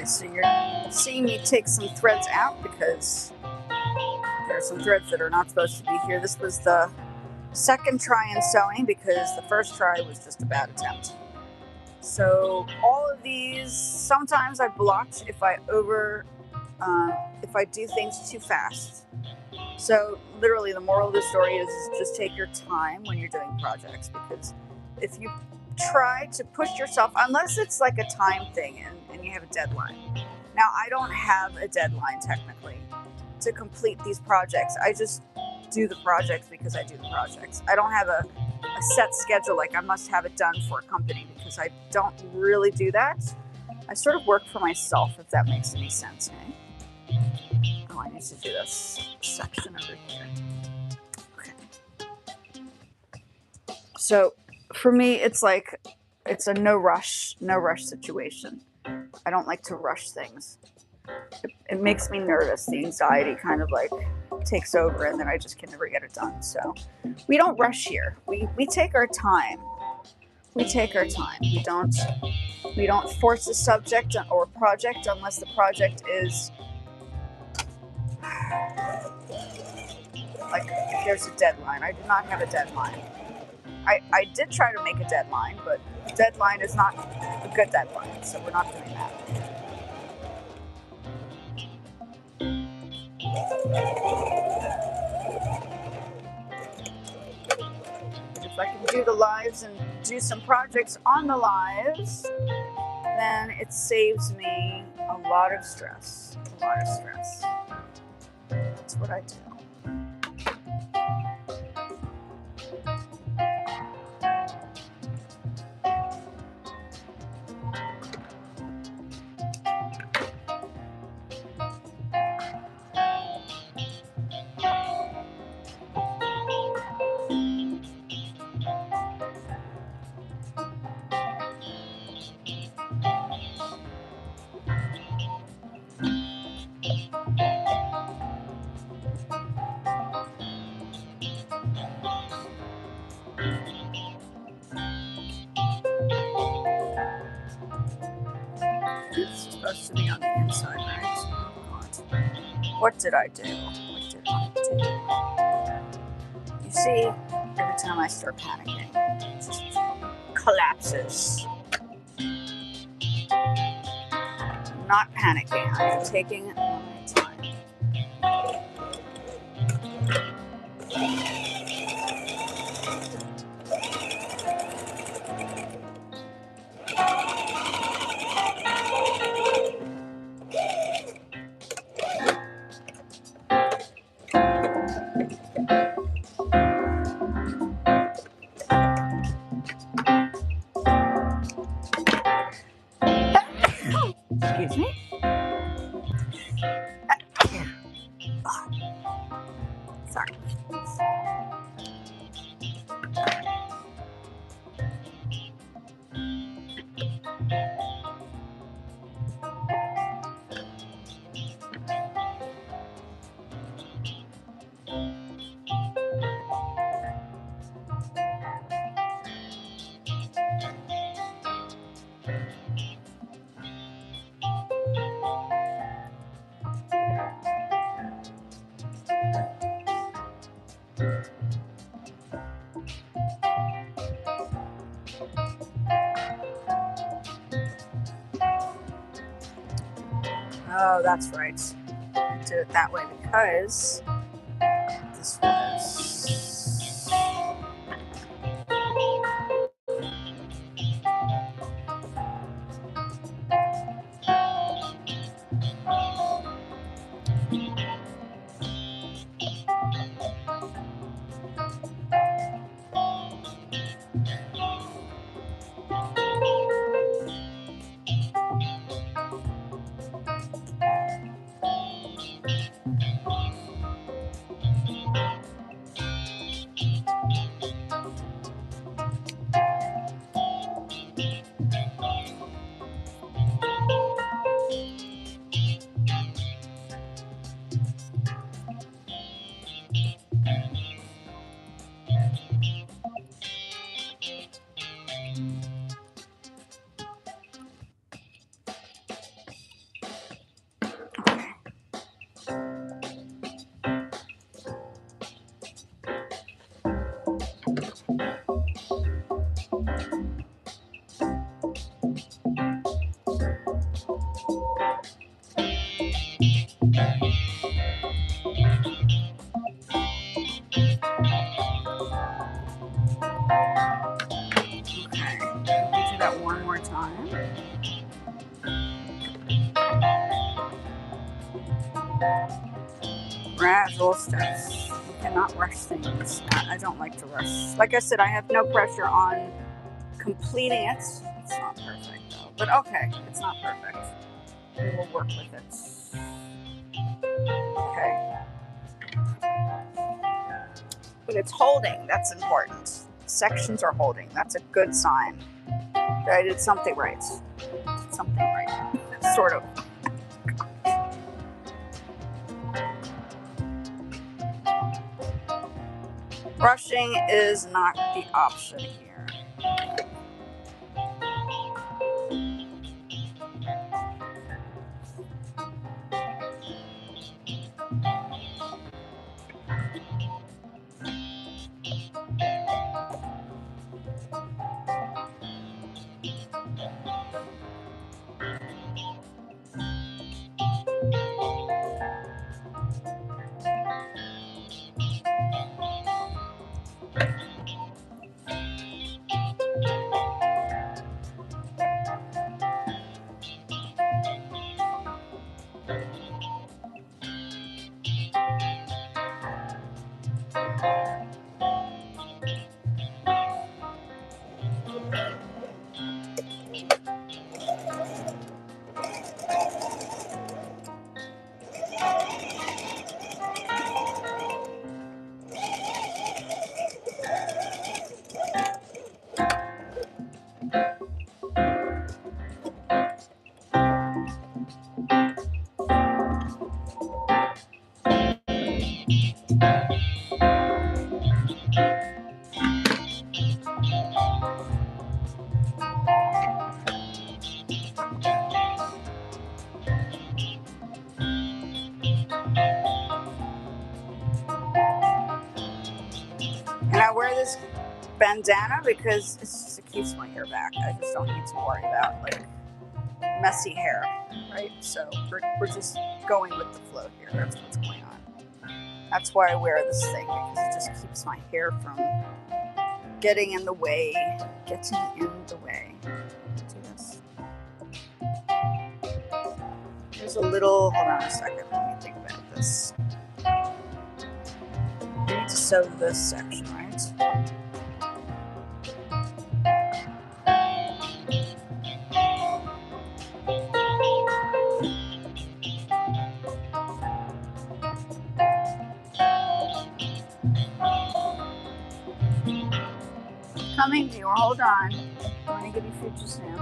So you're seeing me take some threads out because there are some threads that are not supposed to be here. This was the second try in sewing because the first try was just a bad attempt. So all of these, sometimes I blotch if I do things too fast. So literally the moral of the story is just take your time when you're doing projects, because if you try to push yourself, unless it's like a time thing and you have a deadline. Now, I don't have a deadline technically to complete these projects. I just do the projects because I do the projects. I don't have a set schedule like I must have it done for a company, because I don't really do that. I sort of work for myself, if that makes any sense. Okay? Oh, I need to do this section over here. Okay. So for me, it's like, it's a no rush situation. I don't like to rush things. It makes me nervous. The anxiety kind of like takes over, and then I just can never get it done. So we don't rush here. We take our time. We take our time. We don't force a subject or project unless the project is like, if there's a deadline. I do not have a deadline. I did try to make a deadline, but deadline is not a good deadline, so we're not doing that. If I can do the lives and do some projects on the lives, then it saves me a lot of stress. That's what I do. supposed to be on the inside, right? Oh God. What did I do? What did I do? You see, every time I start panicking, it just collapses. I'm not panicking. I am taking my time. Excuse me. Sorry. Oh, that's right. I did it that way because this was... Okay, let me do that one more time. Gradual steps. You cannot rush things. I don't like to rush. Like I said, I have no pressure on completing it. It's not perfect though, but okay, it's not perfect. We will work with it. Okay. But it's holding, that's important. Sections are holding, that's a good sign that I did something right. Something right, sort of. Rushing is not the option here. bandana because it keeps my hair back. I just don't need to worry about like messy hair, right? So we're just going with the flow here. That's what's going on. That's why I wear this thing, because it just keeps my hair from getting in the way. Getting in the way. Do this. There's a little, hold on a second, let me think about this. I need to sew this section, right? Coming to you, hold on. I'm gonna give you future Sam.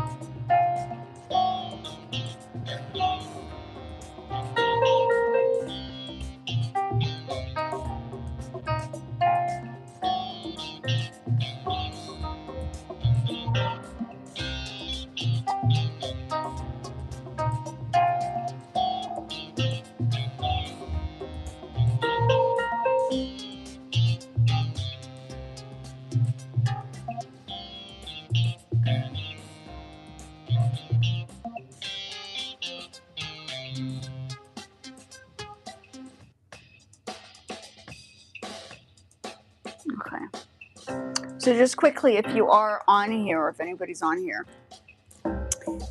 Okay. So just quickly, if you are on here, or if anybody's on here,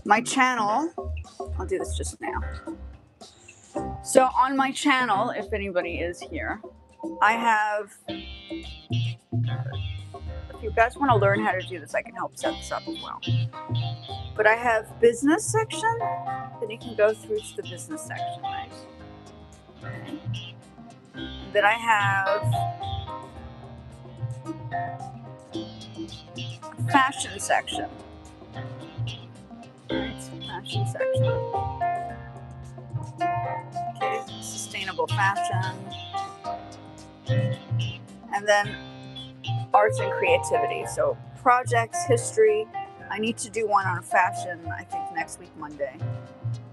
my channel, I'll do this just now. So on my channel, if anybody is here, I have, if you guys want to learn how to do this, I can help set this up as well. But I have business section, then you can go through to the business section, right? Okay. Then I have fashion section. Right, fashion section. Okay, sustainable fashion. And then arts and creativity. So projects, history. I need to do one on fashion, I think next week, Monday.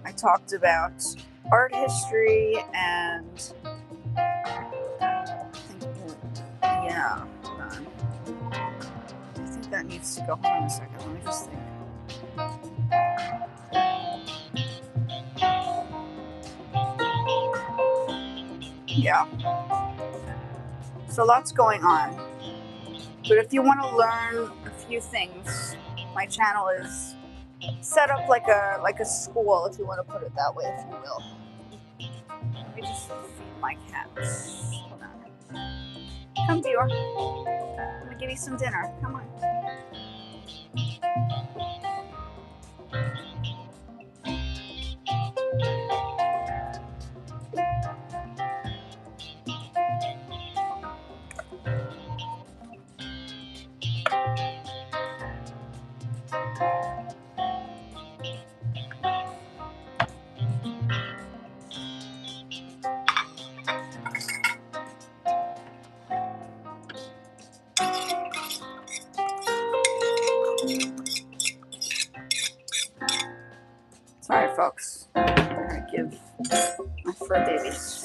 I talked about art history and I think, yeah, hold on. I think that needs to go. Hold on a second, let me just think. Yeah. So lots going on. But if you want to learn a few things, my channel is set up like a school, if you want to put it that way, if you will. Let me just feed my cats. Hold on. Come, viewer. I'm gonna give you some dinner. Come on. Sorry, folks. I'm gonna give my fur babies.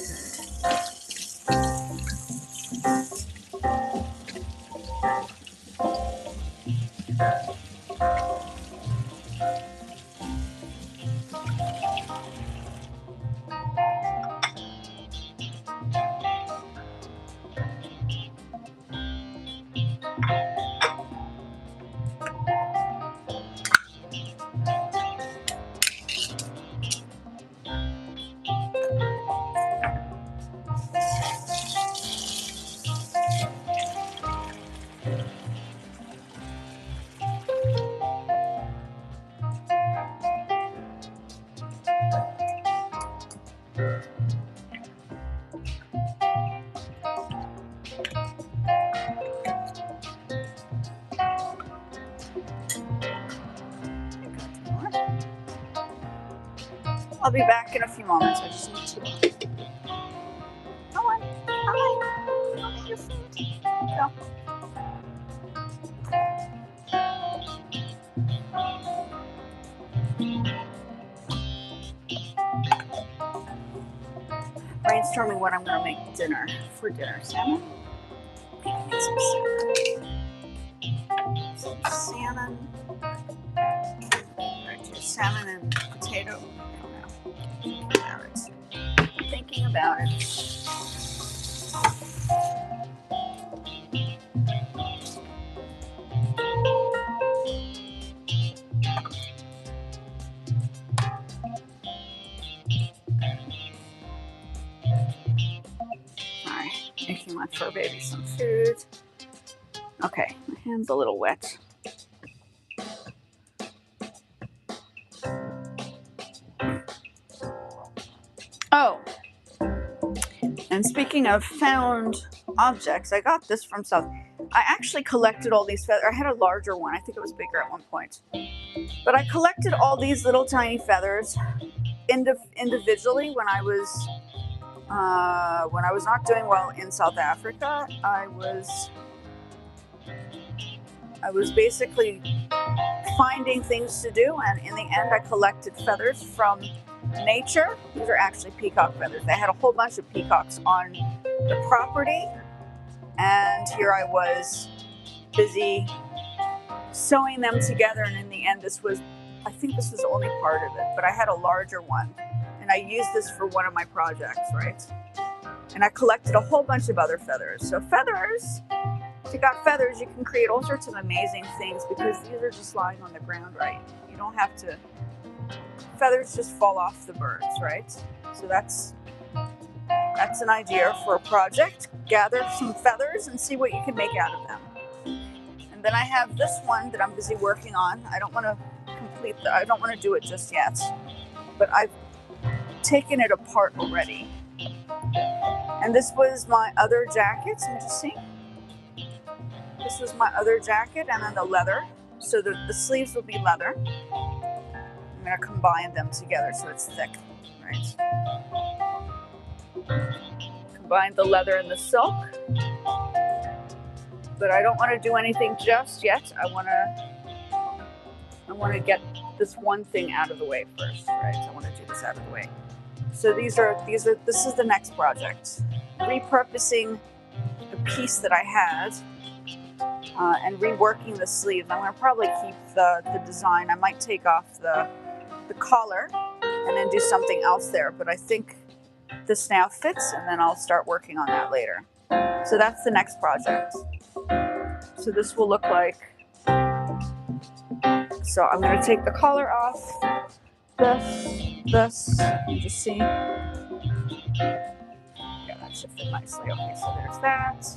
I'll be back in a few moments. I just need to. Come on. Come get your food. Go. Brainstorming what I'm going to make for dinner. Salmon? Maybe make some salmon. salmon and potato. I don't know. Thinking about it. Thinking about it. Alright, making my fur baby some food. Okay, my hand's a little wet. Oh, and speaking of found objects, I got this from South. I actually collected all these feathers. I had a larger one. I think it was bigger at one point. But I collected all these little tiny feathers individually when I was not doing well in South Africa. I was basically finding things to do, and in the end I collected feathers from nature. These are actually peacock feathers. They had a whole bunch of peacocks on the property, and here I was busy sewing them together, and in the end I think this was only part of it, but I had a larger one, and I used this for one of my projects, right? And I collected a whole bunch of other feathers. So feathers, if you got feathers, you can create all sorts of amazing things because these are just lying on the ground, right? You don't have to, feathers just fall off the birds, right? So that's an idea for a project. Gather some feathers and see what you can make out of them. And then I have this one that I'm busy working on. I don't want to do it just yet, but I've taken it apart already. And this was my other jacket. So just see. This was my other jacket, and then the leather. So the sleeves will be leather. I'm going to combine them together so it's thick, right? Combine the leather and the silk. But I don't want to do anything just yet. I want to get this one thing out of the way first, right? I want to do this out of the way. So this is the next project. Repurposing the piece that I had and reworking the sleeves. I'm going to probably keep the design. I might take off the collar and then do something else there, but I think this now fits, and then I'll start working on that later. So that's the next project. So this will look like, so I'm going to take the collar off, this, you just see. Yeah, that should fit nicely. Okay, so there's that,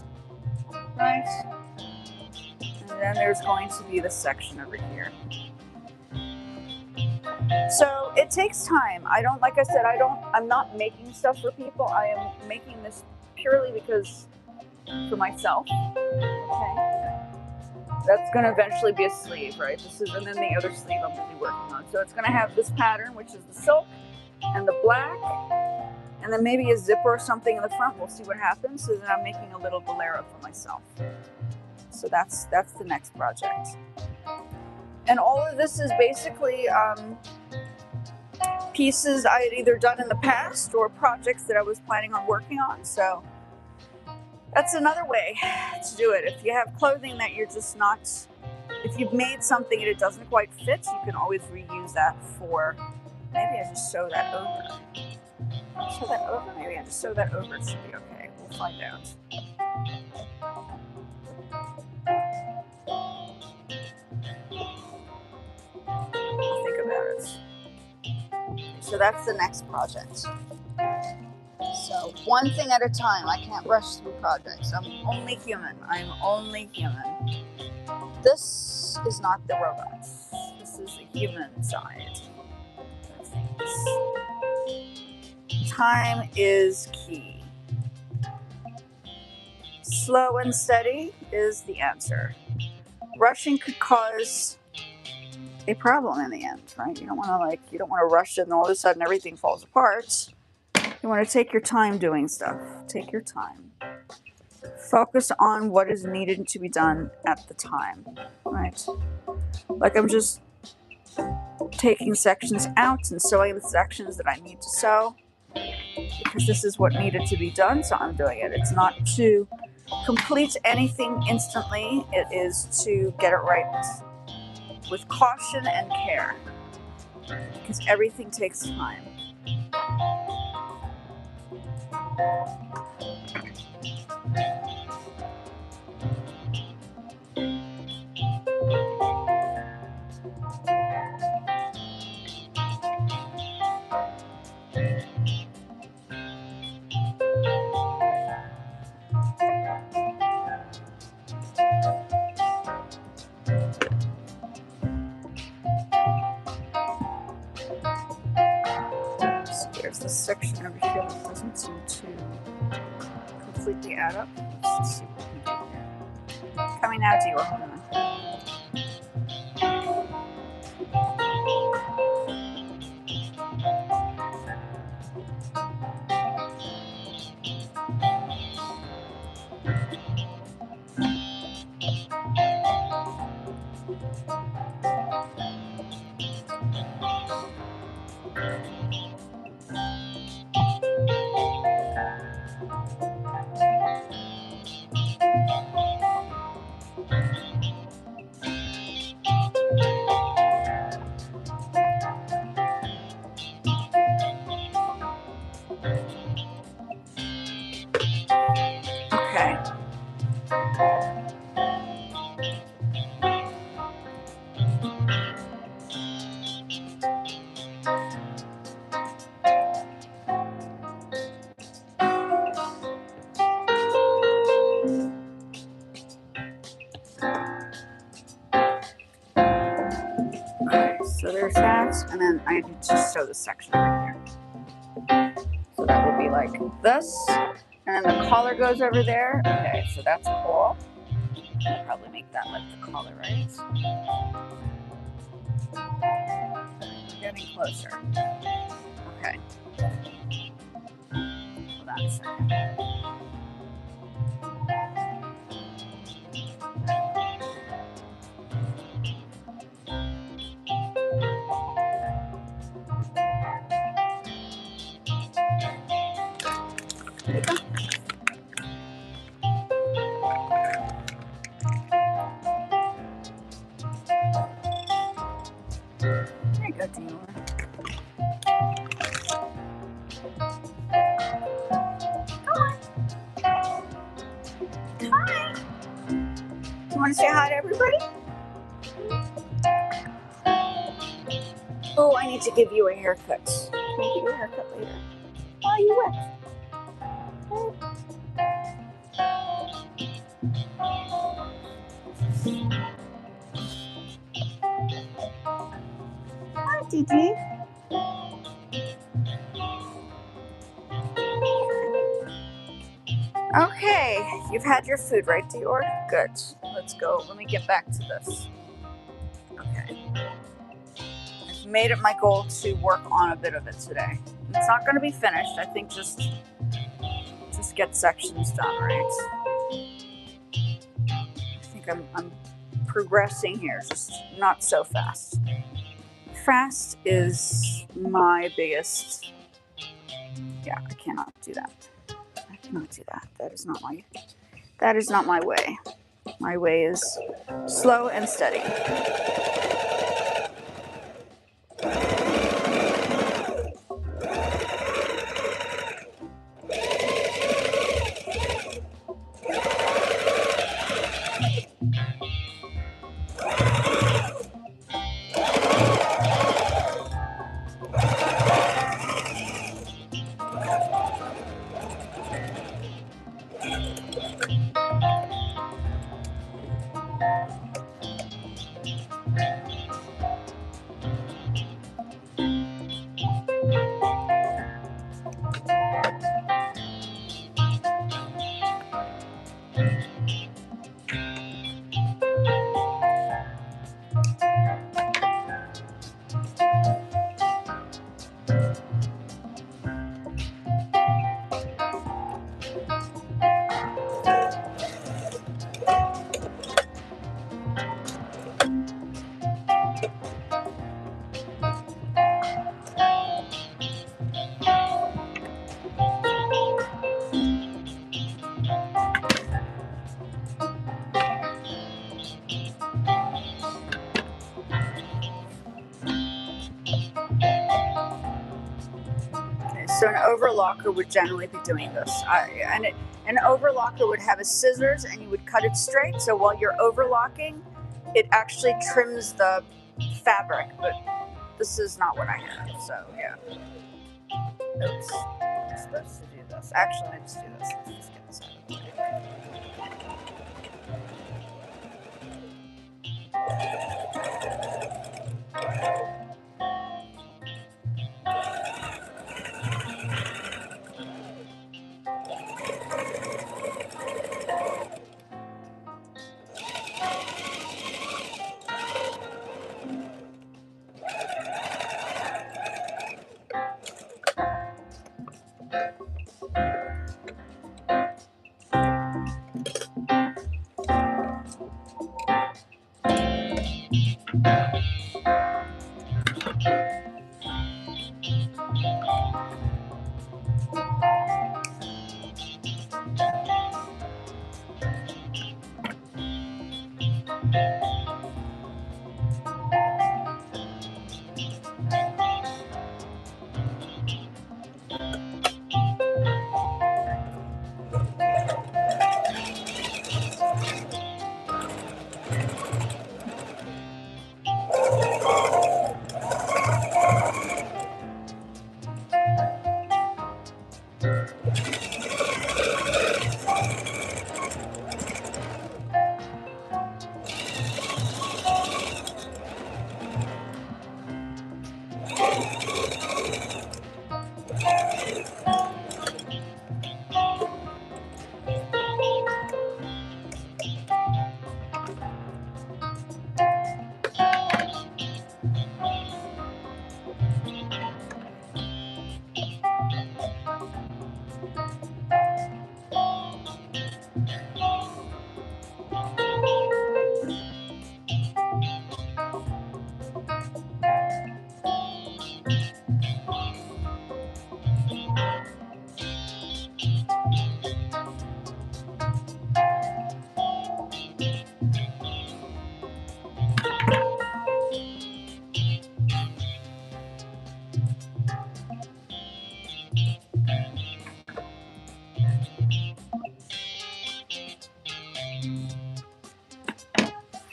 right? And then there's going to be this section over here. So it takes time. Like I said, I'm not making stuff for people. I am making this purely because, for myself, okay? That's going to eventually be a sleeve, right? And then the other sleeve I'm busy working on. So it's going to have this pattern, which is the silk and the black, and then maybe a zipper or something in the front. We'll see what happens. So then I'm making a little bolero for myself. So that's the next project. And all of this is basically pieces I had either done in the past or projects that I was planning on working on. So that's another way to do it. If you have clothing that you're just not, if you've made something and it doesn't quite fit, you can always reuse that for, maybe I just sew that over. Sew that over? Maybe I just sew that over. It should be okay. We'll find out. I'll think about it. So that's the next project. So one thing at a time. I can't rush through projects. I'm only human. I'm only human. This is not the robot. This is the human side of things. Time is key. Slow and steady is the answer. Rushing could cause a problem in the end, right? You don't want to rush it and all of a sudden everything falls apart. You want to take your time doing stuff. Take your time. Focus on what is needed to be done at the time, right? Like I'm just taking sections out and sewing the sections that I need to sew because this is what needed to be done, so I'm doing it. It's not to complete anything instantly. It is to get it right with caution and care. because everything takes time. There's this section over here that doesn't seem to completely add up. Let's see what we can do here. Coming out to you. Hold on. Okay. So there's that, and then I need to sew this section right here. So that would be like this, and then the collar goes over there. Okay, so that's cool. I'll probably make that like the collar, right? We're getting closer. Okay. Hold on a second. There you go. There you go, Dior. Hi. Do you want to say hi to everybody? Oh, I need to give you a haircut. Can I give you a haircut later? Why are you wet? Hi, Didi. Okay, you've had your food, right, Dior? Good. Let's go. Let me get back to this. Okay. I've made it my goal to work on a bit of it today. It's not going to be finished. I think just get sections done, right? I think I'm progressing here, just not so fast. Fast is my biggest. Yeah, I cannot do that. I cannot do that. That is not my way. My way is slow and steady. So an overlocker would generally be doing this. An overlocker would have a scissors and you would cut it straight. So while you're overlocking, it actually trims the fabric, but this is not what I have, so yeah. Oops, I'm supposed to do this. Actually, let's do this. Let's just get this out of the way.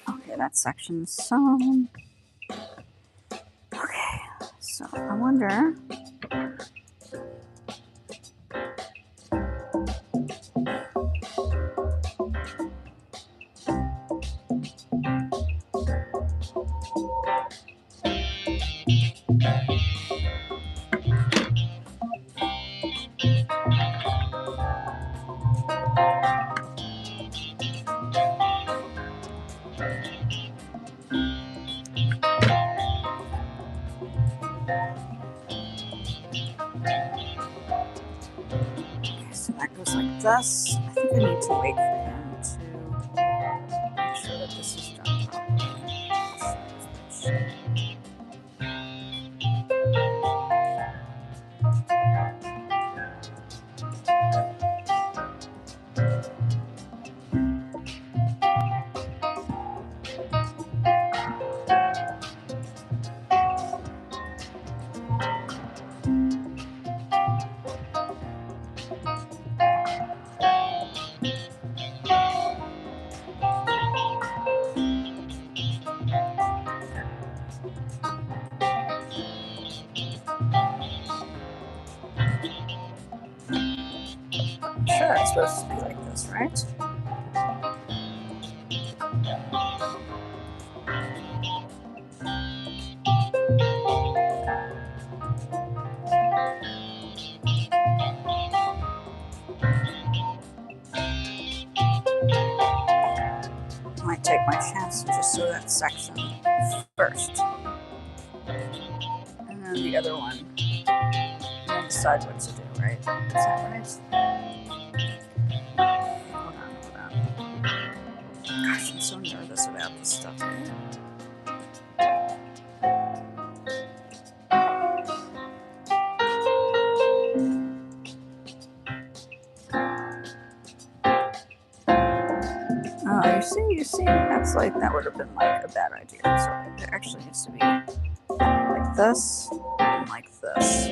Okay, that section's sewn. Okay, so I wonder. So that goes like this. I think I need to wait for him to make sure that this is done properly. Sure, it's supposed to be like this, right? I might take my chance and just sew that section first. And then the other one. And then decide what to do, right? Is that right? Hold on. Gosh, I'm so nervous about this stuff. Oh, you see, that's like, that would have been like a bad idea. So it actually needs to be like this, something like this.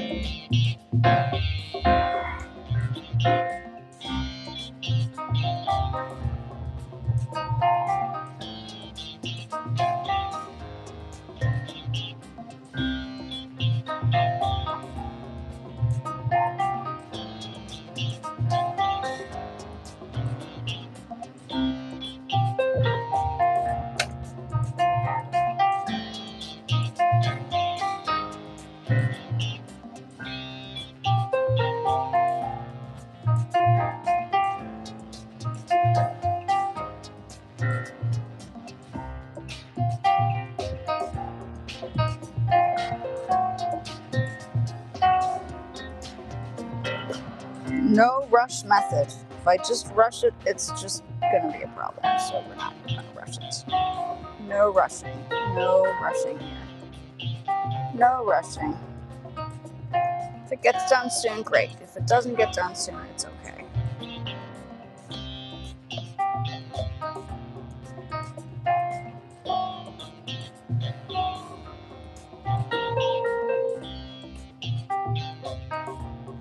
No rush method. If I just rush it, it's just gonna be a problem. So we're not gonna rush it. No rushing. No rushing here. No rushing. If it gets done soon, great. If it doesn't get done soon, it's okay.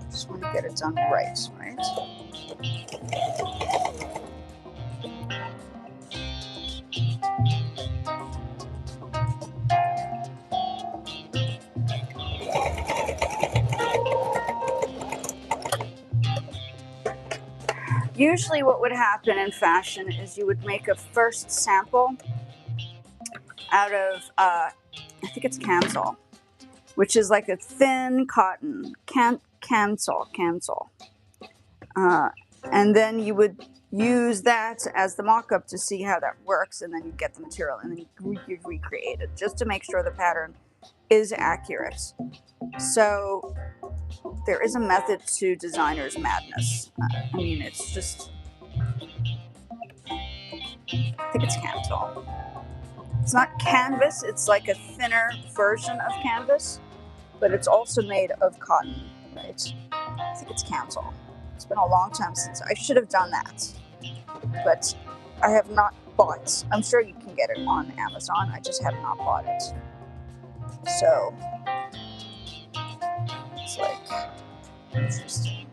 Just want to get it done right? Usually what would happen in fashion is you would make a first sample out of, I think it's Camsol, which is like a thin cotton, Camsol. And then you would use that as the mock-up to see how that works, and then you get the material, and then you recreate it just to make sure the pattern is accurate. So there is a method to designer's madness. I mean, it's just, I think it's Camsol. It's not canvas, it's like a thinner version of canvas, but it's also made of cotton, right? I think it's Camsol. It's been a long time since I should have done that, but I have not bought. I'm sure you can get it on Amazon. I just have not bought it. So it's like interesting.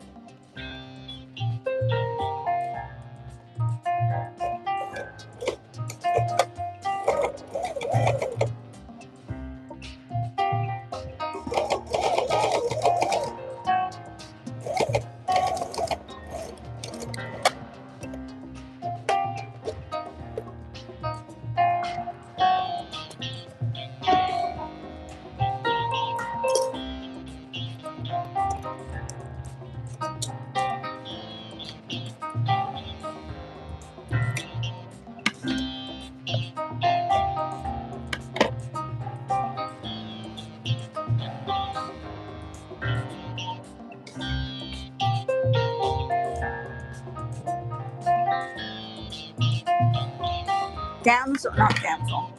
Gamsol, not Gamsol.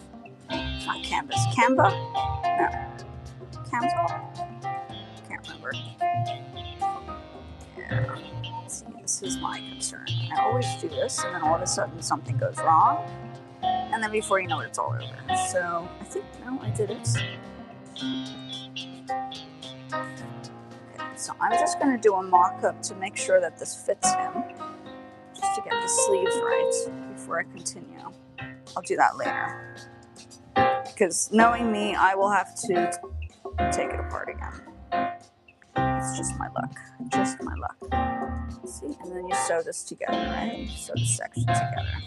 It's not canvas. Canva? No. Camsol? Can't remember. Yeah. See, this is my concern. I always do this, and then all of a sudden something goes wrong, and then before you know it, it's all over. So I think, no, I did it. Okay, so I'm just going to do a mock-up to make sure that this fits him, just to get the sleeves right before I continue. I'll do that later, because knowing me, I will have to take it apart again. It's just my luck. Just my luck. See? And then you sew this together, right? You sew this section together.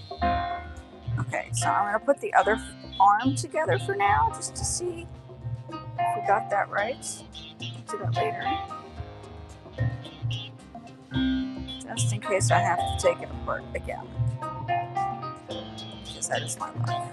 Okay, so I'm going to put the other arm together for now, just to see if we got that right. I'll do that later. Just in case I have to take it apart again. Because that is my luck.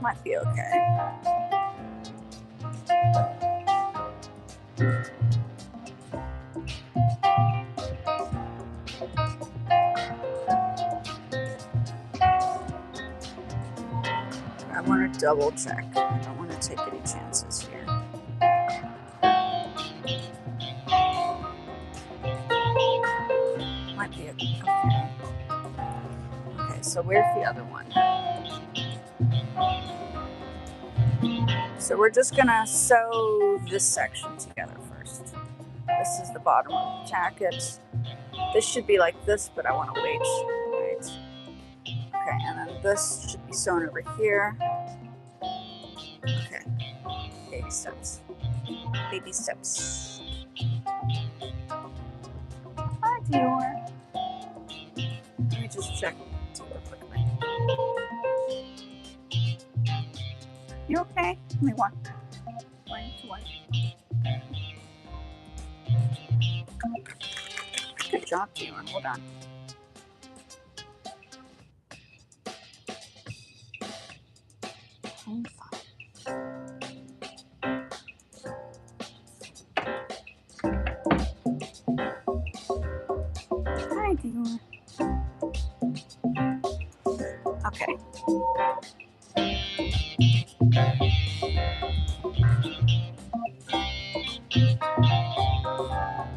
Might be okay. I want to double check. I don't want to take any chances here. So where's the other one? So we're just gonna sew this section together first. This is the bottom of the jacket. This should be like this, but I want to wait, right? Okay, and then this should be sewn over here. Okay, baby steps. Baby steps. Hi, Dior. Let me just check Dior quickly. You okay? Give me one. One. Good job, Dior. Hold on. I'm fine. Hi, Dior. Okay.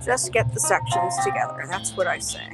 Just get the sections together. That's what I say.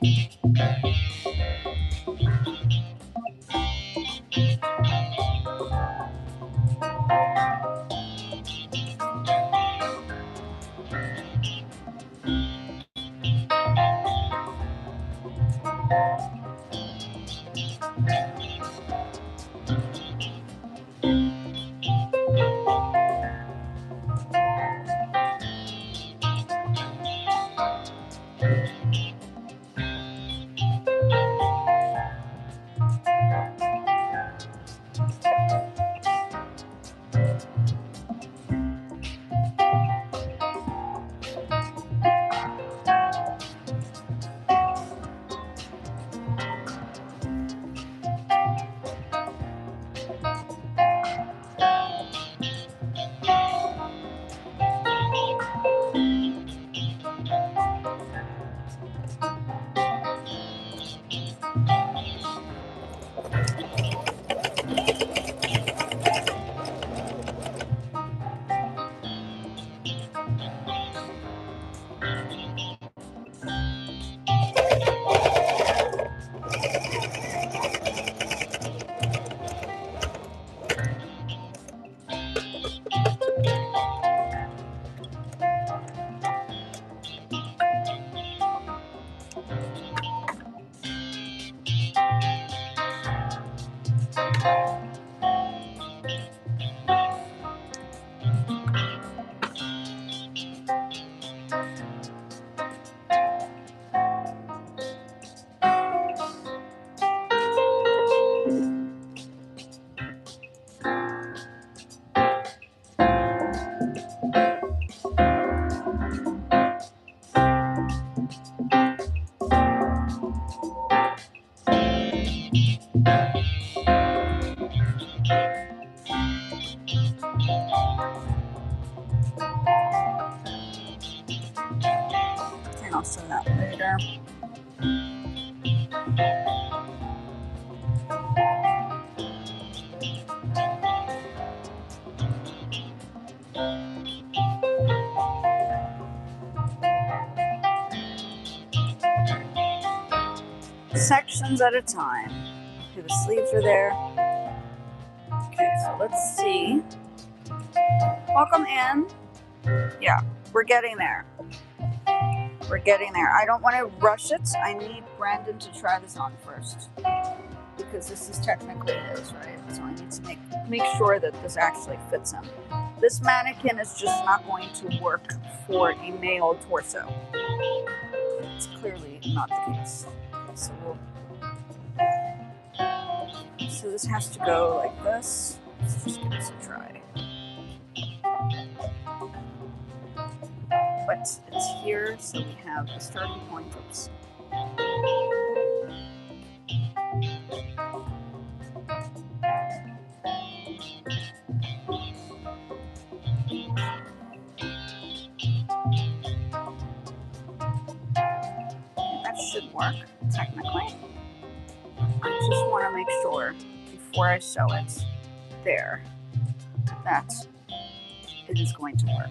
And I'll show that later. Sections at a time. Okay, the sleeves are there. Okay, so let's see. Welcome in. Yeah, we're getting there. We're getting there. I don't want to rush it. I need Brandon to try this on first, because this is technically his, right? So I need to make sure that this actually fits him. This mannequin is just not going to work for a male torso. It's clearly not the case. Okay, so this has to go like this. Let's just give this a try. But it's here, so we have the starting point. Oops. That should work, technically. I just want to make sure, before I sew it there, that it is going to work.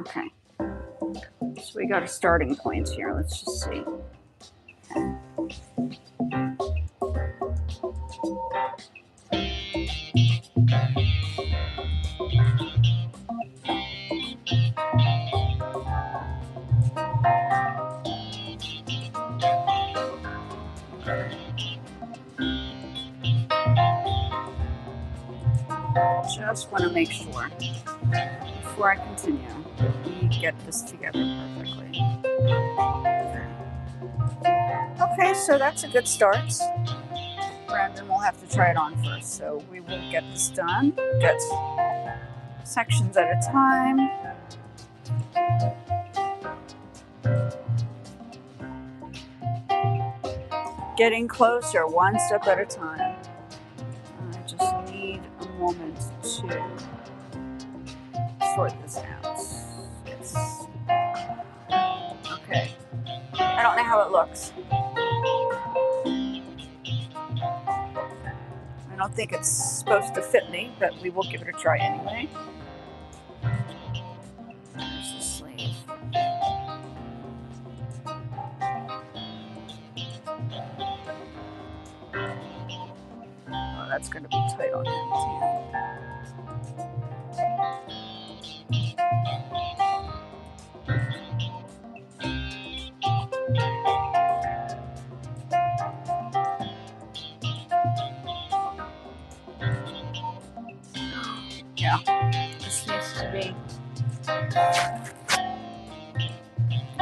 Okay, so we got a starting point here. Let's just see. Okay. Just want to make sure, before I continue, that we get this together perfectly. Okay, so that's a good start. Brandon will have to try it on first, so we will get this done. Good. Sections at a time. Getting closer, one step at a time. I just need a moment to sort this out. Yes. Okay. I don't know how it looks. don't think it's supposed to fit me, but we will give it a try anyway. There's the sleeve. Oh, that's going to be tight on him too. Yeah, this needs to be. I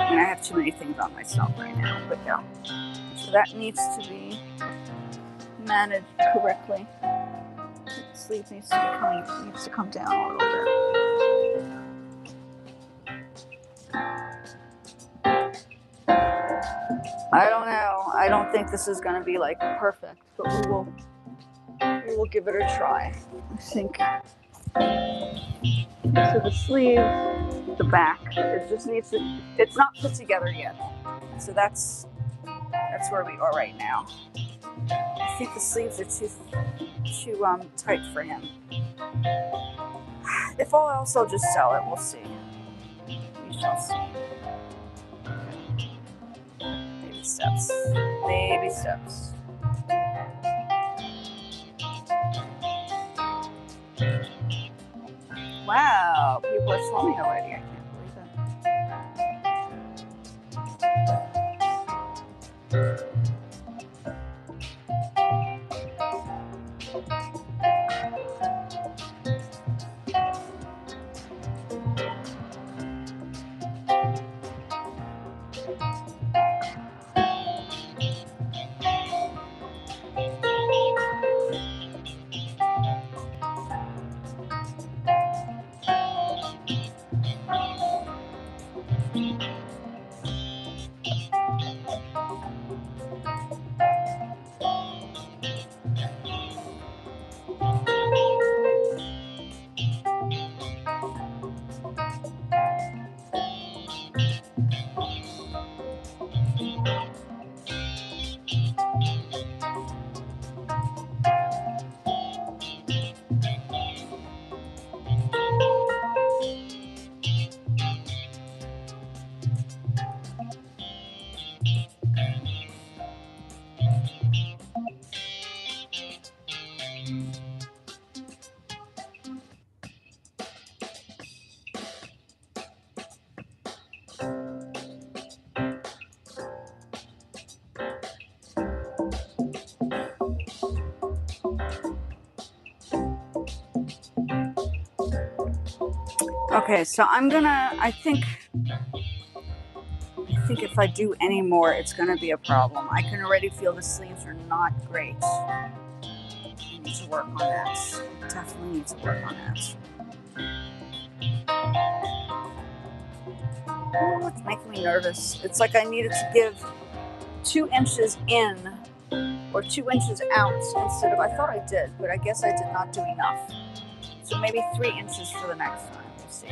mean, I have too many things on myself right now, but yeah. So that needs to be managed correctly. The sleeve needs to come down a little bit. I don't know. I don't think this is going to be like perfect, but we will give it a try. I think. So the sleeve, the back, it just needs to. It's not put together yet. So that's where we are right now. I think the sleeves are too tight for him. If all else, I'll just sell it. We'll see. We shall see. Baby steps. Baby steps. Wow, people are swarming already. I can't believe it. Okay, so I think if I do any more, it's gonna be a problem. I can already feel the sleeves are not great. I need to work on that. Definitely need to work on that. Oh, it's making me nervous. It's like I needed to give 2 inches in or 2 inches out instead of, I thought I did, but I guess I did not do enough. So maybe 3 inches for the next time. We'll see.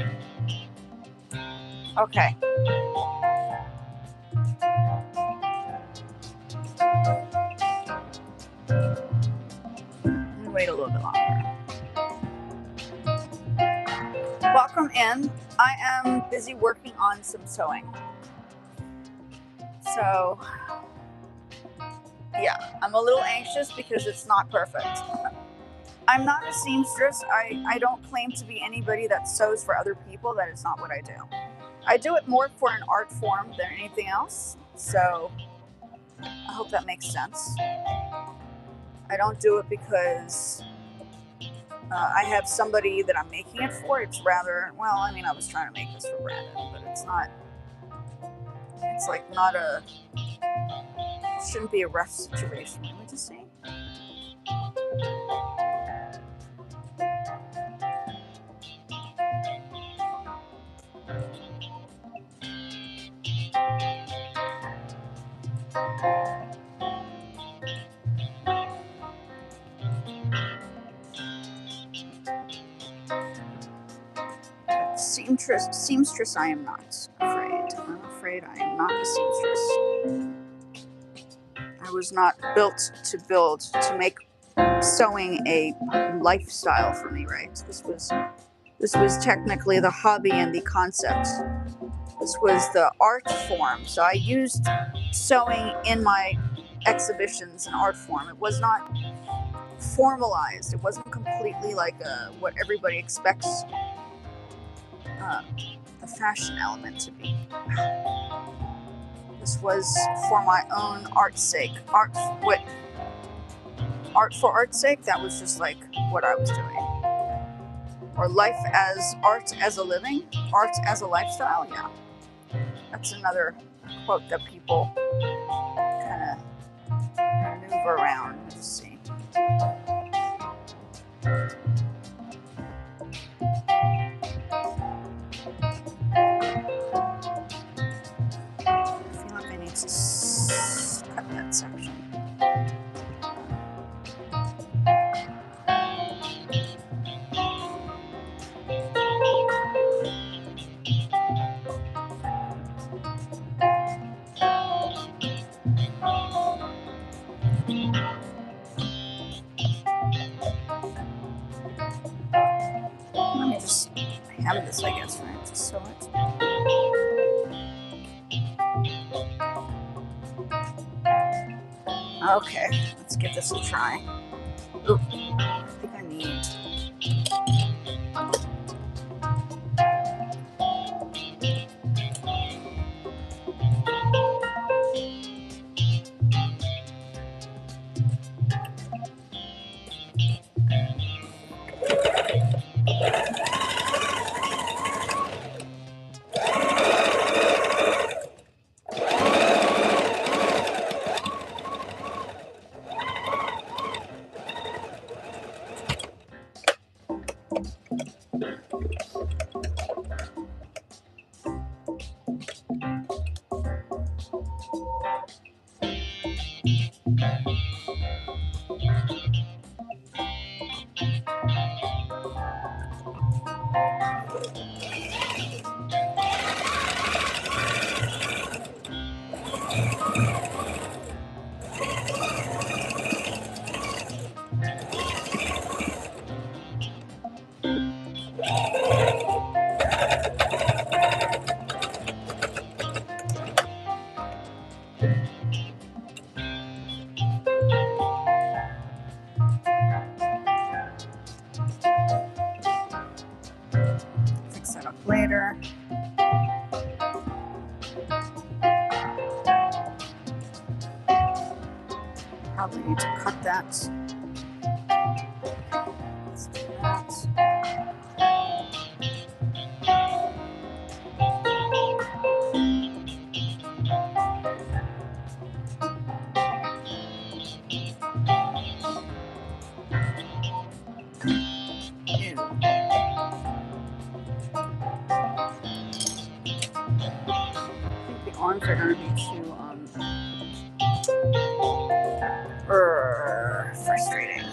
Okay. Wait a little bit longer. Welcome in. I am busy working on some sewing. So, yeah, I'm a little anxious because it's not perfect. I'm not a seamstress. I don't claim to be anybody that sews for other people. That is not what I do. I do it more for an art form than anything else. So, I hope that makes sense. I don't do it because I have somebody that I'm making it for. It's rather, well, I mean, I was trying to make this for Brandon, but it's not, it's like not a, it shouldn't be a rough situation. Let me just see. Seamstress, I am not afraid. I'm afraid I am not a seamstress. I was not built to make sewing a lifestyle for me, right? This was technically the hobby and the concept. This was the art form. So I used sewing in my exhibitions in art form. It was not formalized. It wasn't completely like what everybody expects the fashion element to be. This was for my own art's sake. Art for art's sake, that was just like what I was doing. Or life as art as a living, art as a lifestyle, yeah. That's another quote that people kind of maneuver around. Let's see. I feel like I need to cut that section. Let me just hem this, I guess, right? To sew it. Okay, let's give this a try. Ooh, I think I need. Fix that up later. Probably need to cut that. Let's do that. Arms are going to be too frustrating.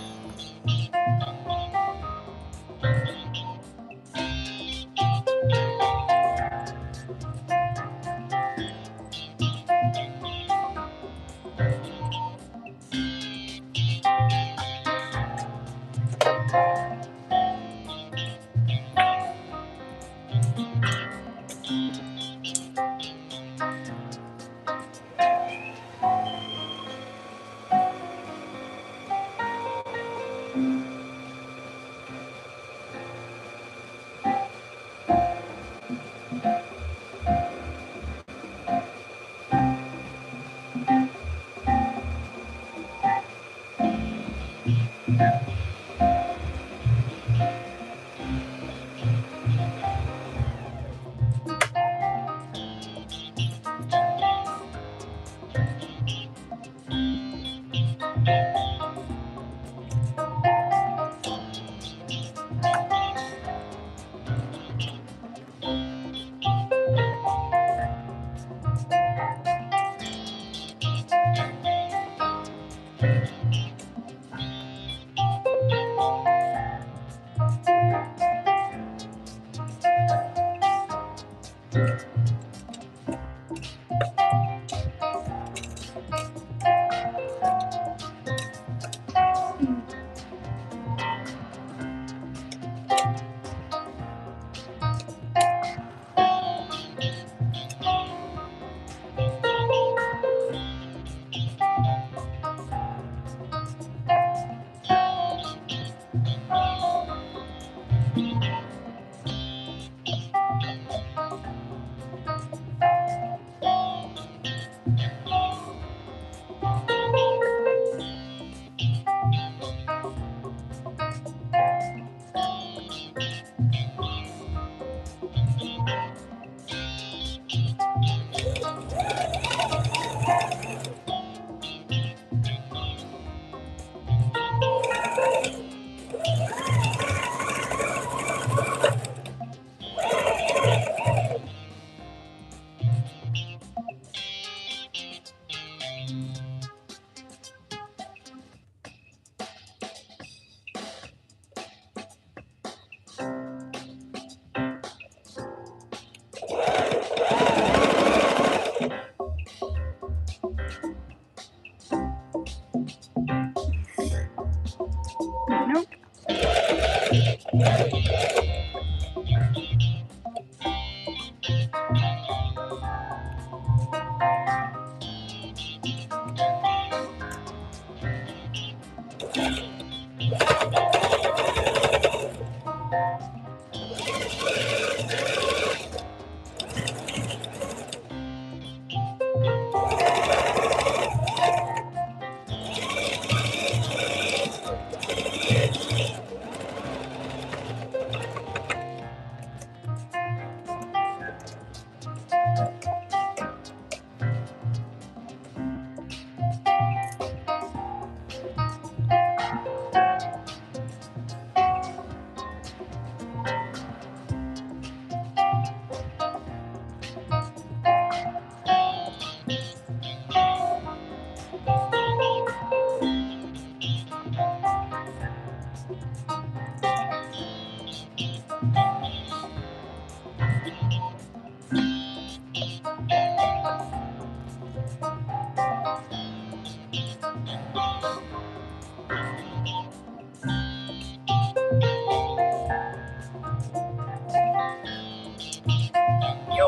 Yo,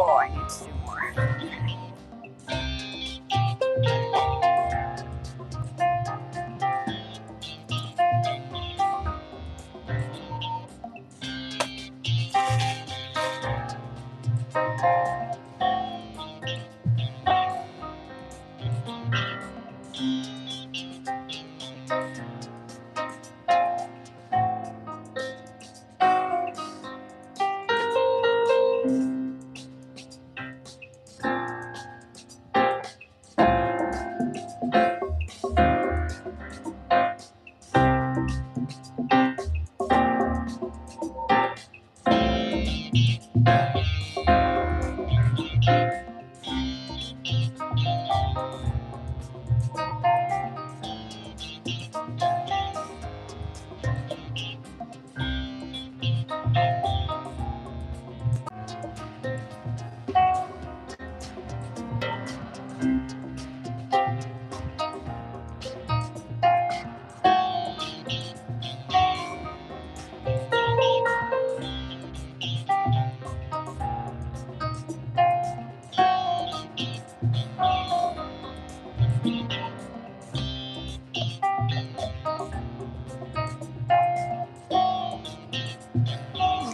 I need to do more.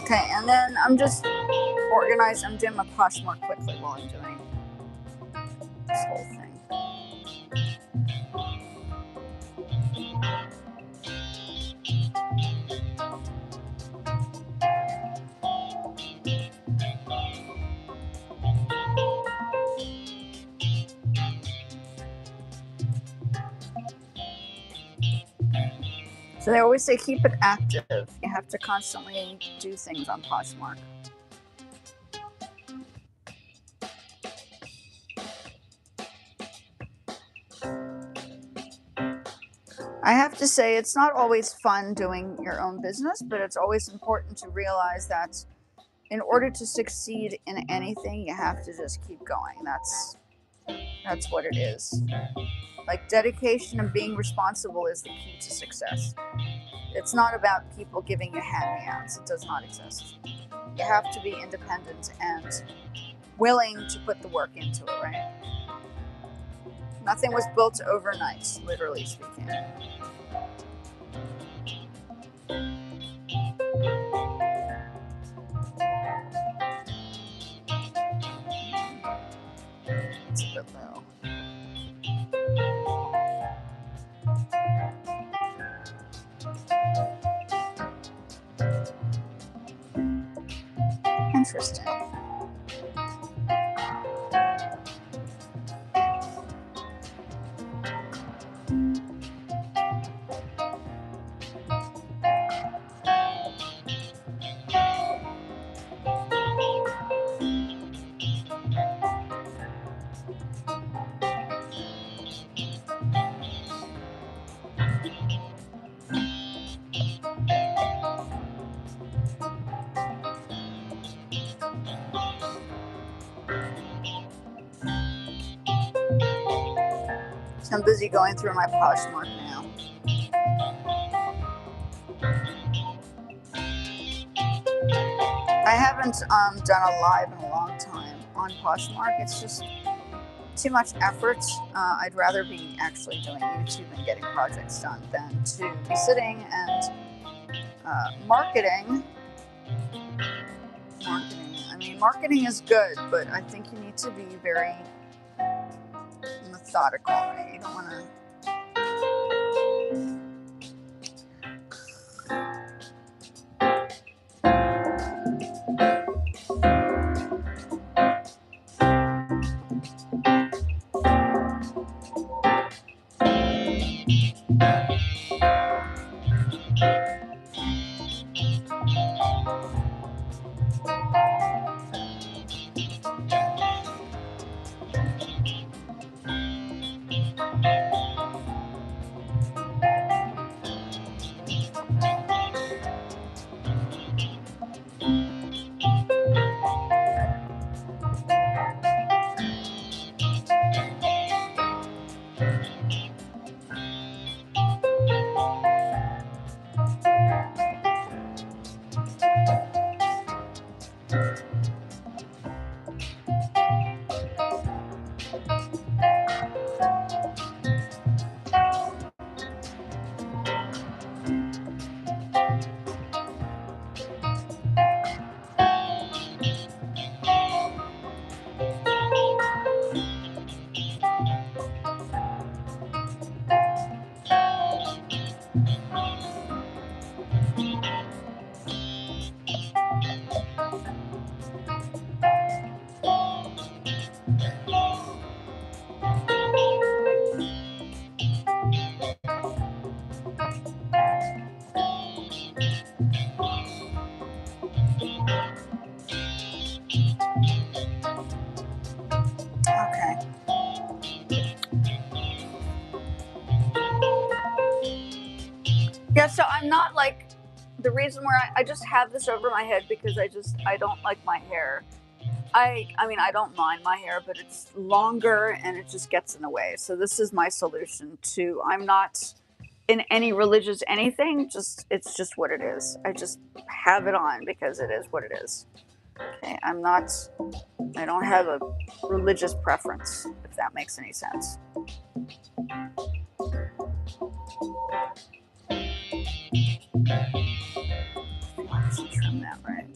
Okay, and then I'm just organized. I'm doing my Poshmark quickly while I'm doing this whole thing. So they always say keep it active. You have to constantly do things on Poshmark. I have to say it's not always fun doing your own business, but it's always important to realize that in order to succeed in anything, you have to just keep going. That's what it is. Like dedication and being responsible is the key to success. It's not about people giving you hand-me-outs. It does not exist. You have to be independent and willing to put the work into it, right? Nothing was built overnight, literally speaking. It's a bit low. Interesting. So I'm busy going through my Poshmark now. I haven't done a live in a long time on Poshmark. It's just too much effort. I'd rather be actually doing YouTube and getting projects done than to be sitting and marketing. I mean, marketing is good, but I think you need to be very methodical. Right? You don't want to. Okay. Yeah, so I'm not like, the reason where I just have this over my head because I don't like my hair. I mean, I don't mind my hair, but it's longer and it just gets in the way. So this is my solution to, I'm not in any religious anything, it's just what it is. I just have it on because it is what it is. Okay, I don't have a religious preference, if that makes any sense. Let's trim that right.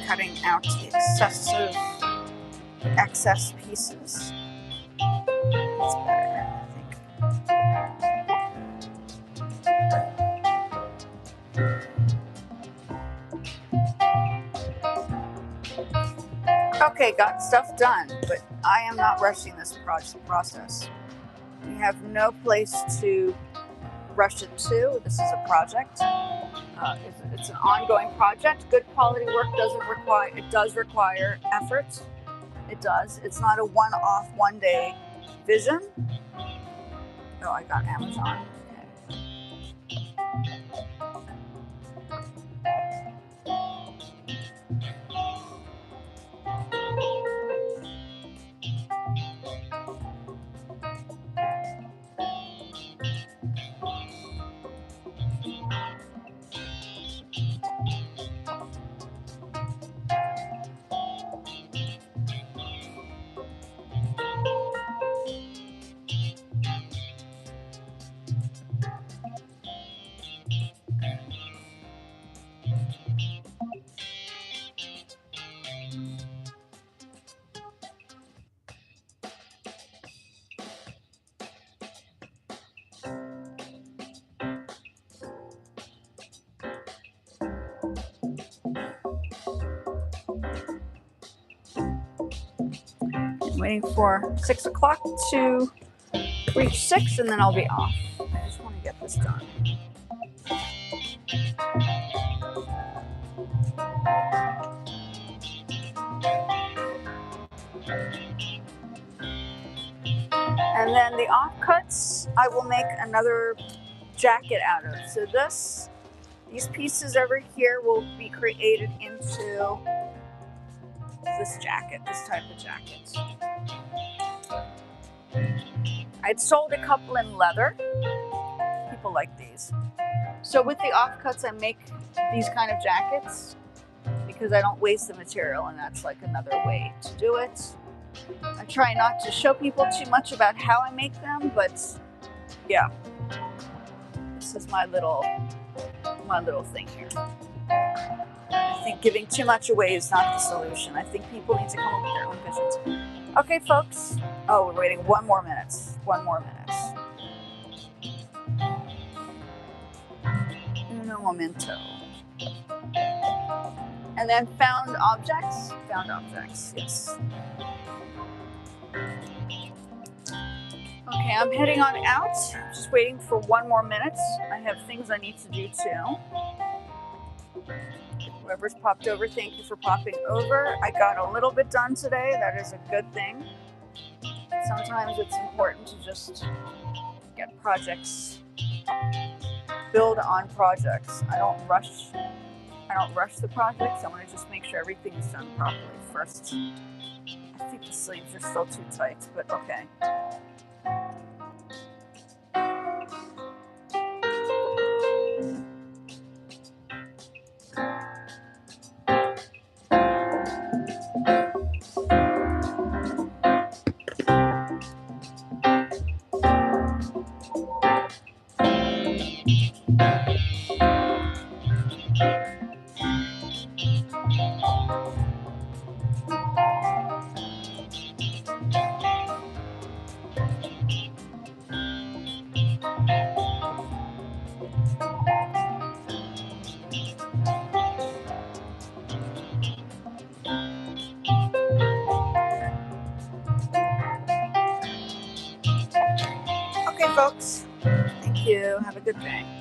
cutting out the excess pieces. That's better, I think. Okay, got stuff done, but I am not rushing this process. We have no place to rush it to. This is a project. It's an ongoing project. Good quality work does require effort. It does. It's not a one-off, one-day vision. Oh, I got Amazon. Waiting for 6 o'clock to reach 6 and then I'll be off. I just want to get this done. And then the offcuts I will make another jacket out of. So these pieces over here will be created into this jacket, this type of jacket. I'd sold a couple in leather. People like these. So with the offcuts, I make these kind of jackets because I don't waste the material, and that's like another way to do it. I try not to show people too much about how I make them, but yeah, this is my little thing here. I think giving too much away is not the solution. I think people need to come up with their own visions. Okay, folks. Oh, we're waiting 1 more minute. 1 more minute. Uno momento. And then found objects. Found objects, yes. Okay, I'm heading on out. Just waiting for 1 more minute. I have things I need to do too. Whoever's popped over, thank you for popping over. I got a little bit done today. That is a good thing. Sometimes it's important to just get projects, build on projects. I don't rush the projects. I want to just make sure everything is done properly first. I think the sleeves are still too tight, but okay. Folks, thank you. Have a good day.